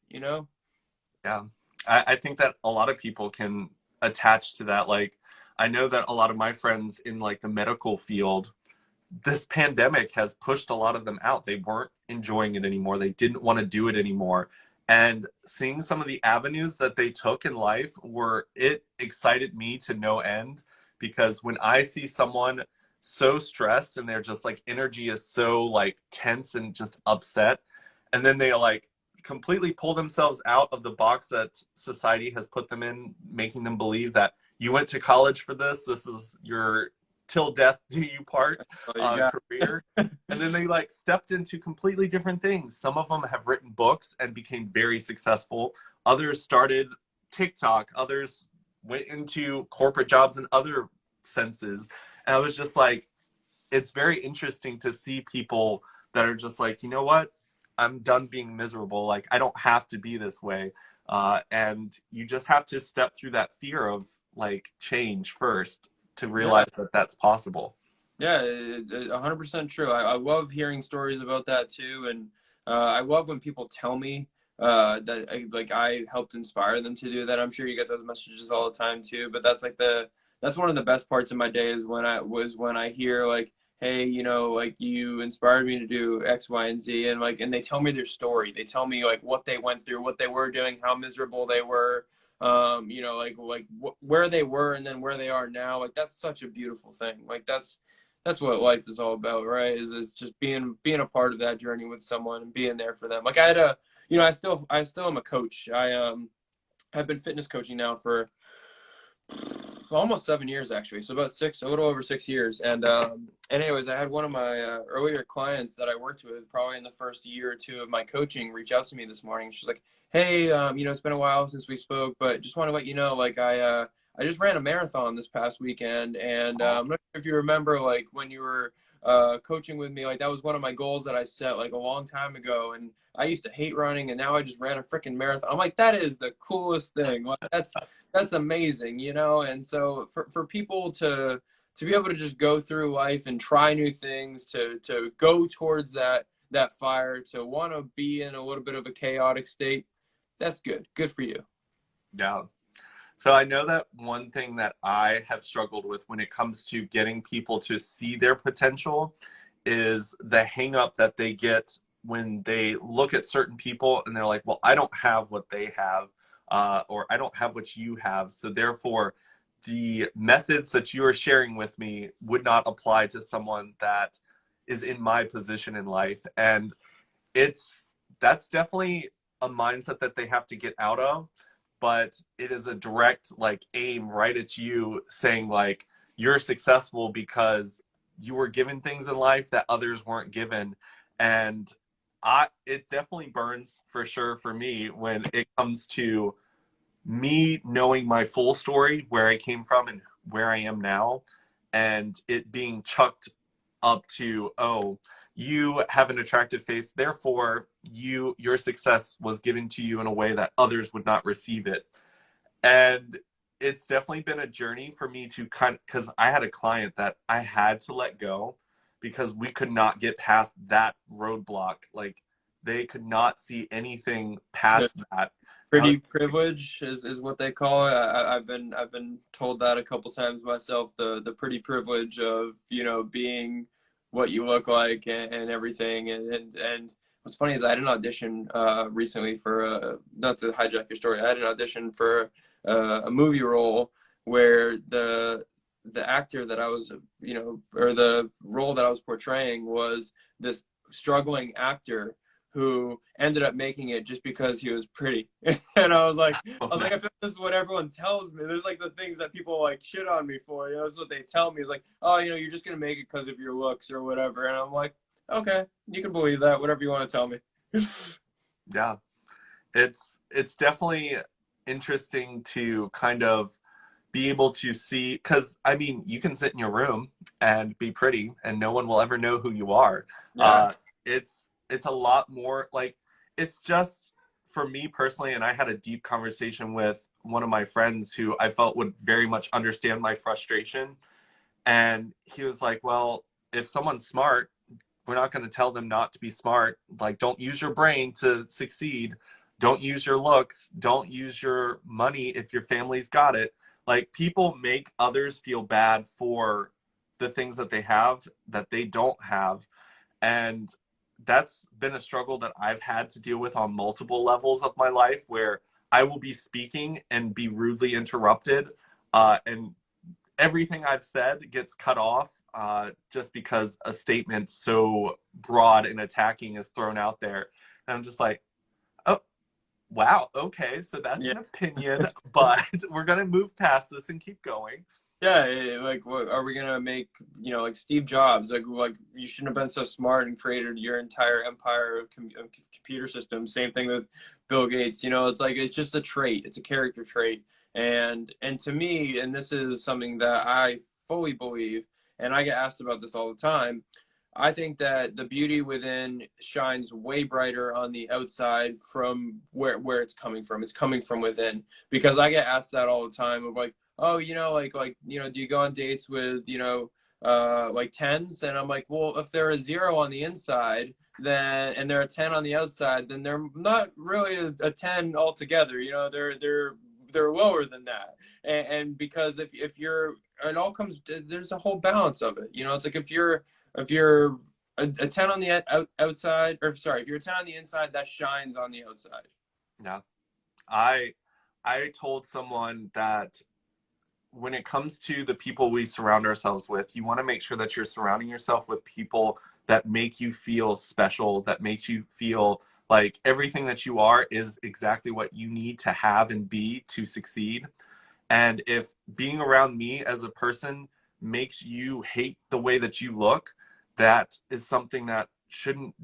Yeah. I think that a lot of people can attach to that. Like, I know that a lot of my friends in like the medical field, this pandemic has pushed a lot of them out. They weren't enjoying it anymore. They didn't want to do it anymore. And seeing some of the avenues that they took in life, it excited me to no end, because when I see someone so stressed and they're just like energy is so like tense and just upset, and then they like completely pull themselves out of the box that society has put them in, making them believe that you went to college for this is your till death do you part Oh, you got career. And then they like stepped into completely different things. Some of them have written books and became very successful. Others started TikTok. Others went into corporate jobs in other senses. And I was just like, it's very interesting to see people that are just like, you know what? I'm done being miserable. Like, I don't have to be this way. And you just have to step through that fear of like change first to yeah. realize that that's possible. Yeah, 100% true. I love hearing stories about that too, and I love when people tell me that I helped inspire them to do that. I'm sure you get those messages all the time too, but that's one of the best parts of my day is when I hear like, hey, like, you inspired me to do X, Y, and Z, and they tell me their story. They tell me like what they went through, what they were doing, how miserable they were, where they were and then where they are now. Like, that's such a beautiful thing. Like, that's what life is all about, right? Is just being a part of that journey with someone and being there for them. Like, I had I still am a coach. I've been fitness coaching now for almost 7 years, actually. So about a little over 6 years. And anyways, I had one of my earlier clients that I worked with probably in the first year or two of my coaching reach out to me this morning. She's like, hey, it's been a while since we spoke, but just want to let you know, like, I just ran a marathon this past weekend, and I'm not sure if you remember, like, when you were coaching with me, like, that was one of my goals that I set like a long time ago, and I used to hate running, and now I just ran a freaking marathon. I'm like, that is the coolest thing. Like, that's amazing. And so for people to be able to just go through life and try new things, to go towards that fire, to want to be in a little bit of a chaotic state, that's good. Good for you. Yeah. So I know that one thing that I have struggled with when it comes to getting people to see their potential is the hang up that they get when they look at certain people and they're like, well, I don't have what they have, or I don't have what you have. So therefore, the methods that you are sharing with me would not apply to someone that is in my position in life. And it's that's definitely a mindset that they have to get out of, but it is a direct like aim right at you, saying like you're successful because you were given things in life that others weren't given. And I it definitely burns for sure for me when it comes to me knowing my full story, where I came from and where I am now, and it being chucked up to, oh, you have an attractive face, therefore your success was given to you in a way that others would not receive it. And it's definitely been a journey for me to because I had a client that I had to let go because we could not get past that roadblock. Like they could not see anything past that. And I was Pretty privilege is what they call it. I've been told that a couple times myself. The pretty privilege of being what you look like and everything. And what's funny is I had an audition recently for not to hijack your story. I had an audition for a movie role where the actor that I was or the role that I was portraying was this struggling actor who ended up making it just because he was pretty. And oh, I no. feel like this is what everyone tells me. There's like the things that people like shit on me for. That's what they tell me. It's like, oh, you're just gonna make it because of your looks or whatever. And I'm like, okay, you can believe that. Whatever you want to tell me. Yeah, it's definitely interesting to kind of be able to see, because I mean you can sit in your room and be pretty and no one will ever know who you are. Yeah, It's a lot more like, it's just for me personally, and I had a deep conversation with one of my friends who I felt would very much understand my frustration, and he was like, well, if someone's smart, we're not going to tell them not to be smart. Like, don't use your brain to succeed. Don't use your looks. Don't use your money if your family's got it. Like, people make others feel bad for the things that they have that they don't have. And that's been a struggle that I've had to deal with on multiple levels of my life, where I will be speaking and be rudely interrupted. And everything I've said gets cut off, just because a statement so broad and attacking is thrown out there. And I'm just like, oh, wow, okay, so that's yeah. an opinion, but we're going to move past this and keep going. Yeah, like, what are we gonna make? Like Steve Jobs, like you shouldn't have been so smart and created your entire empire of computer systems. Same thing with Bill Gates. It's like it's just a trait. It's a character trait. And to me, and this is something that I fully believe, and I get asked about this all the time. I think that the beauty within shines way brighter on the outside from where it's coming from. It's coming from within, because I get asked that all the time of like, oh, do you go on dates with, like tens? And I'm like, well, if they're a zero on the inside, then and they're a 10 on the outside, then they're not really a 10 altogether. They're lower than that. And because if you're, it all comes, there's a whole balance of it. It's like if you're a 10 on the outside, or sorry, if you're a 10 on the inside, that shines on the outside. Yeah. I told someone that when it comes to the people we surround ourselves with, you want to make sure that you're surrounding yourself with people that make you feel special, that makes you feel like everything that you are is exactly what you need to have and be to succeed. And if being around me as a person makes you hate the way that you look, that is something that shouldn't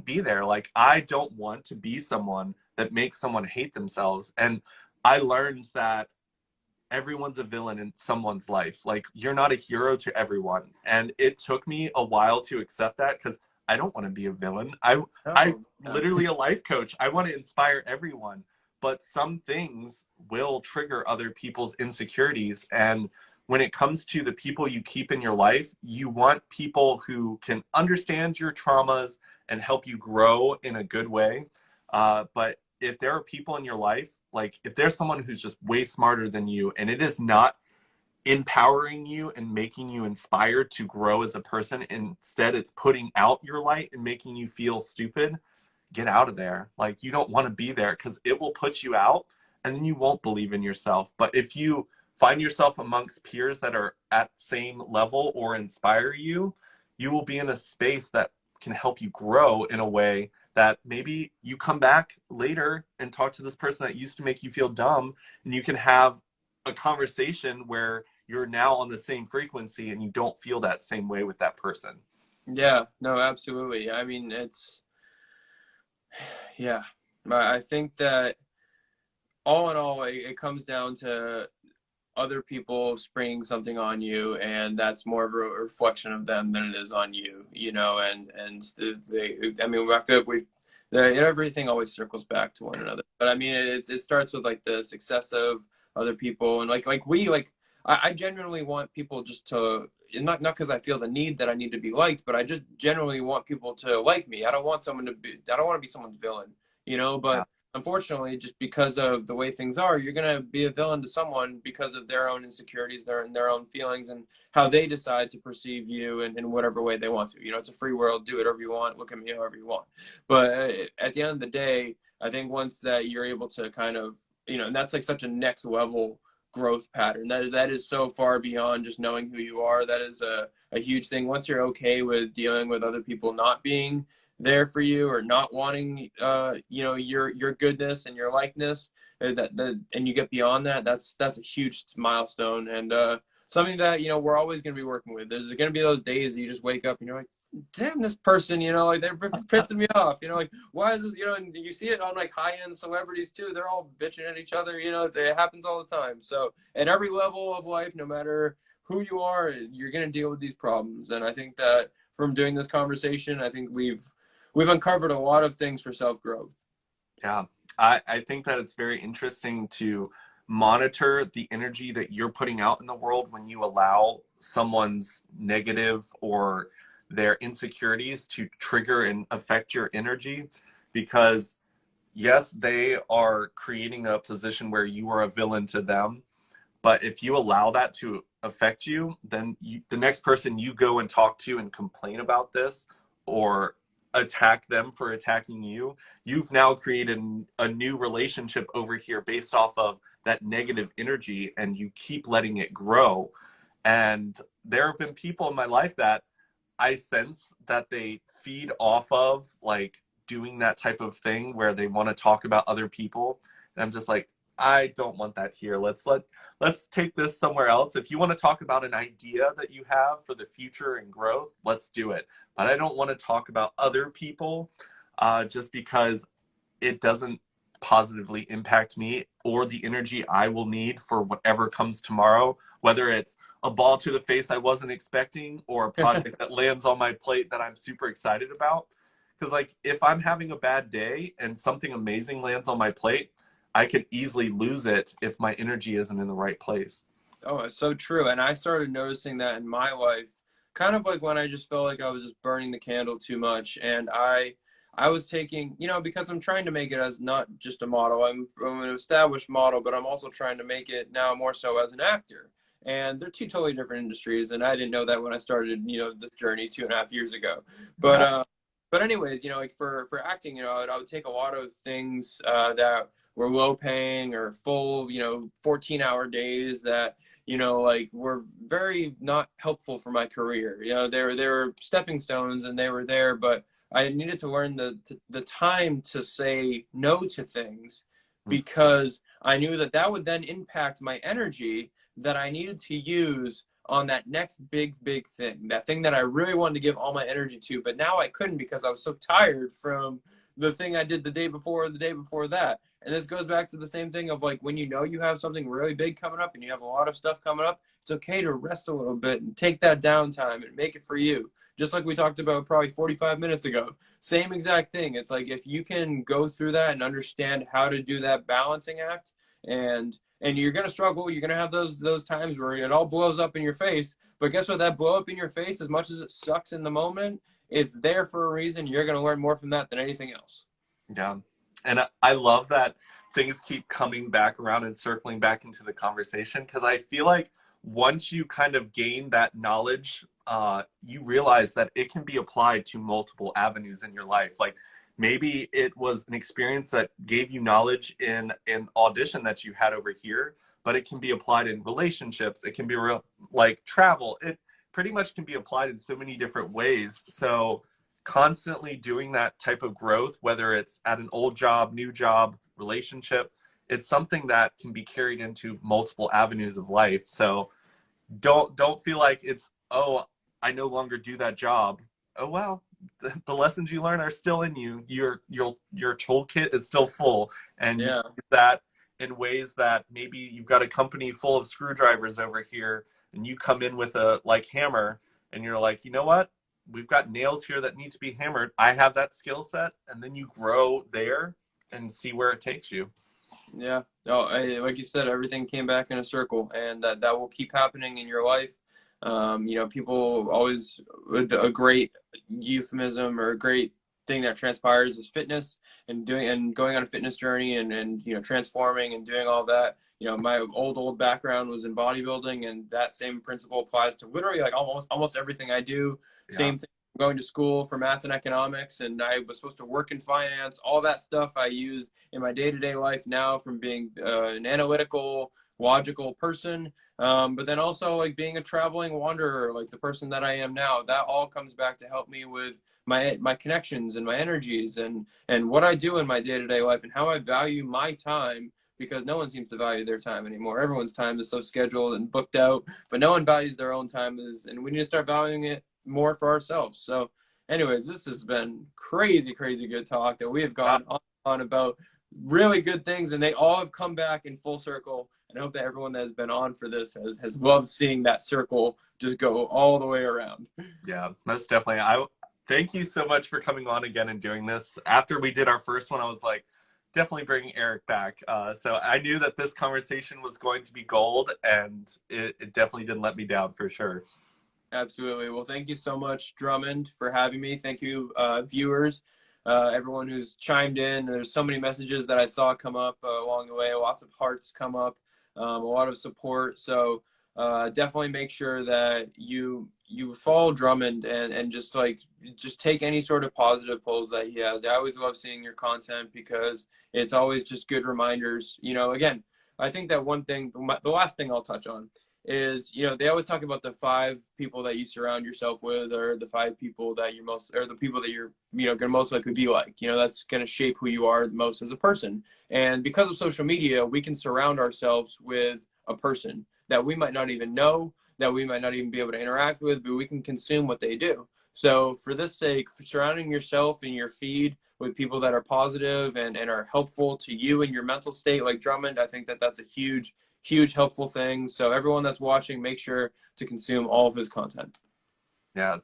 be there. Like, I don't want to be someone that makes someone hate themselves. And I learned that everyone's a villain in someone's life. Like, you're not a hero to everyone. And it took me a while to accept that, because I don't want to be a villain. I Oh, yeah. literally a life coach. I want to inspire everyone. But some things will trigger other people's insecurities. And when it comes to the people you keep in your life, you want people who can understand your traumas and help you grow in a good way. But if there are people in your life, like if there's someone who's just way smarter than you and it is not empowering you and making you inspired to grow as a person, instead it's putting out your light and making you feel stupid, get out of there. Like you don't want to be there because it will put you out and then you won't believe in yourself. But if you find yourself amongst peers that are at same level or inspire you, you will be in a space that can help you grow in a way that maybe you come back later and talk to this person that used to make you feel dumb, and you can have a conversation where you're now on the same frequency and you don't feel that same way with that person. Yeah, no, absolutely. I mean, yeah, I think that all in all, it comes down to other people springing something on you, and that's more of a reflection of them than it is on you, you know. And I mean, I feel like everything always circles back to one another. But I mean, it starts with like the success of other people, and I genuinely want people just to, not because I feel the need that I need to be liked, but I just genuinely want people to like me. I don't want to be someone's villain, you know. Yeah. But unfortunately, just because of the way things are, you're going to be a villain to someone because of their own insecurities, their own feelings, and how they decide to perceive you in whatever way they want to. You know, it's a free world. Do whatever you want. Look at me however you want. But at the end of the day, I think once that you're able to kind of, you know, and that's like such a next level growth pattern. That is so far beyond just knowing who you are. That is a huge thing. Once you're okay with dealing with other people not being there for you or not wanting you know, your goodness and your likeness, and you get beyond that, that's a huge milestone, and something that, you know, we're always going to be working with. There's going to be those days that you just wake up and you're like, damn, this person, you know, like they're pissing me off, you know, like why is this, you know. And you see it on like high-end celebrities too. They're all bitching at each other, you know. It happens all the time. So at every level of life, no matter who you are, you're going to deal with these problems. And I think that from doing this conversation, I think we've uncovered a lot of things for self-growth. Yeah, I think that it's very interesting to monitor the energy that you're putting out in the world when you allow someone's negative or their insecurities to trigger and affect your energy. Because, yes, they are creating a position where you are a villain to them. But if you allow that to affect you, then the next person you go and talk to and complain about this or attack them for attacking you, you've now created a new relationship over here based off of that negative energy, and you keep letting it grow. And there have been people in my life that I sense that they feed off of like doing that type of thing where they want to talk about other people. And I'm just like, I don't want that here. Let's take this somewhere else. If you want to talk about an idea that you have for the future and growth, let's do it. But I don't want to talk about other people just because it doesn't positively impact me or the energy I will need for whatever comes tomorrow, whether it's a ball to the face I wasn't expecting or a project that lands on my plate that I'm super excited about. Because like if I'm having a bad day and something amazing lands on my plate, I could easily lose it if my energy isn't in the right place. Oh, it's so true. And I started noticing that in my life, kind of like when I just felt like I was just burning the candle too much. And I was taking, you know, because I'm trying to make it as not just a model. I'm an established model, but I'm also trying to make it now more so as an actor. And they're two totally different industries. And I didn't know that when I started, you know, this journey 2.5 years ago. But, Yeah. but anyways, you know, like for acting, you know, I would take a lot of things that were low paying or full, you know, 14-hour days that, you know, like were very not helpful for my career. You know, they were stepping stones and they were there, but I needed to learn the time to say no to things, because I knew that that would then impact my energy that I needed to use on that next big thing, that thing that I really wanted to give all my energy to, but now I couldn't because I was so tired from the thing I did the day before or the day before that. And this goes back to the same thing of like when you know you have something really big coming up and you have a lot of stuff coming up, it's okay to rest a little bit and take that downtime and make it for you. Just like we talked about probably 45 minutes ago. Same exact thing. It's like if you can go through that and understand how to do that balancing act, And you're gonna struggle. You're gonna have those times where it all blows up in your face. But guess what? That blow up in your face, as much as it sucks in the moment, it's there for a reason. You're gonna learn more from that than anything else. Yeah. And I love that things keep coming back around and circling back into the conversation, because I feel like once you kind of gain that knowledge, you realize that it can be applied to multiple avenues in your life. Like maybe it was an experience that gave you knowledge in an audition that you had over here, but it can be applied in relationships. It can be like travel. It pretty much can be applied in so many different ways. So constantly doing that type of growth, whether it's at an old job, new job, relationship, it's something that can be carried into multiple avenues of life. So don't feel like it's, oh, I no longer do that job. Oh well, the lessons you learn are still in you. Your toolkit is still full, and you Yeah. can use that in ways that maybe you've got a company full of screwdrivers over here, and you come in with a like hammer, and you're like, you know what? We've got nails here that need to be hammered. I have that skill set, and then you grow there and see where it takes you. Yeah. Oh, like you said, everything came back in a circle, and that will keep happening in your life. People always, a great euphemism or a great thing that transpires is fitness and going on a fitness journey and transforming and doing all that. My old background was in bodybuilding, and that same principle applies to literally like almost everything I do. Yeah. Same thing. Going to school for math and economics, and I was supposed to work in finance. All that stuff I use in my day-to-day life now, from being an analytical, logical person, but then also like being a traveling wanderer, like the person that I am now. That all comes back to help me with my connections and my energies and what I do in my day-to-day life and how I value my time, because no one seems to value their time anymore. Everyone's time is so scheduled and booked out, but no one values their own time, and we need to start valuing it more for ourselves. So anyways, this has been crazy good talk that we have gone on about really good things, and they all have come back in full circle. And I hope that everyone that has been on for this has loved seeing that circle just go all the way around. Yeah, most definitely. I thank you so much for coming on again and doing this. After we did our first one, I was like, definitely bringing Eric back. So I knew that this conversation was going to be gold, and it definitely didn't let me down for sure. Absolutely. Well, thank you so much, Drummond, for having me. Thank you, viewers, everyone who's chimed in. There's so many messages that I saw come up along the way. Lots of hearts come up, a lot of support. So definitely make sure that you follow Drummond and just take any sort of positive pulls that he has. I always love seeing your content because it's always just good reminders. Again, I think that one thing, the last thing I'll touch on is, they always talk about the 5 people that you surround yourself with, or the 5 people that you're most, or the people that you're, going to most likely be like, that's going to shape who you are most as a person. And because of social media, we can surround ourselves with a person that we might not even know, that we might not even be able to interact with, but we can consume what they do. So for this sake, for surrounding yourself and your feed with people that are positive and are helpful to you and your mental state, like Drummond, I think that that's a huge helpful thing. So everyone that's watching, make sure to consume all of his content. Yeah,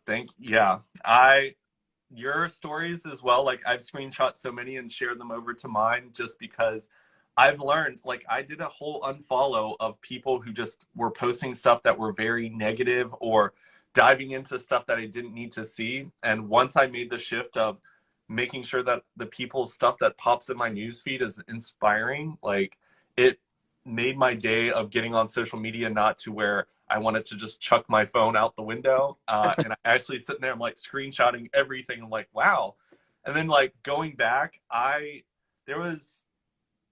your stories as well, like I've screenshot so many and shared them over to mine, just because I've learned, like I did a whole unfollow of people who just were posting stuff that were very negative or diving into stuff that I didn't need to see. And once I made the shift of making sure that the people's stuff that pops in my newsfeed is inspiring, like it made my day of getting on social media not to where I wanted to just chuck my phone out the window. And I actually sitting there, I'm like screenshotting everything. I'm like, wow. And then like going back, I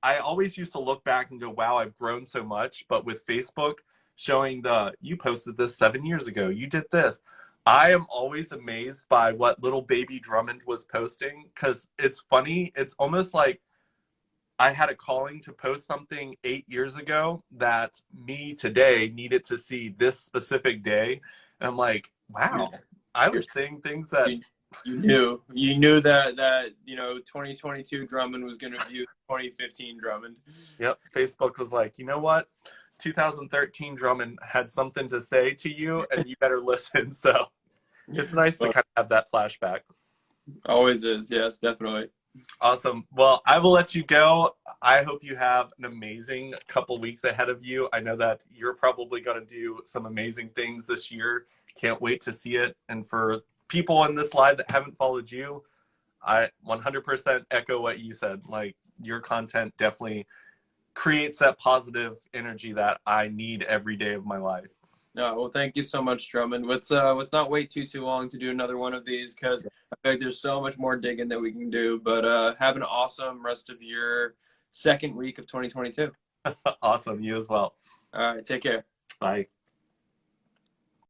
always used to look back and go, wow, I've grown so much. But with Facebook showing you posted this 7 years ago, you did this. I am always amazed by what little baby Drummond was posting, because it's funny. It's almost like I had a calling to post something 8 years ago that me today needed to see this specific day. And I'm like, wow, I was saying things that you knew that 2022 Drummond was going to view 2015 Drummond. Yep. Facebook was like, you know what? 2013 Drummond had something to say to you, and you better listen. So it's nice to kind of have that flashback. Always is. Yes, definitely. Awesome. Well, I will let you go. I hope you have an amazing couple weeks ahead of you. I know that you're probably going to do some amazing things this year. Can't wait to see it. And for people in this live that haven't followed you, I 100% echo what you said. Like, your content definitely creates that positive energy that I need every day of my life. No, well, thank you so much, Drummond. Let's not wait too long to do another one of these because I feel like there's so much more digging that we can do. But have an awesome rest of your second week of 2022. Awesome. You as well. All right, take care. Bye.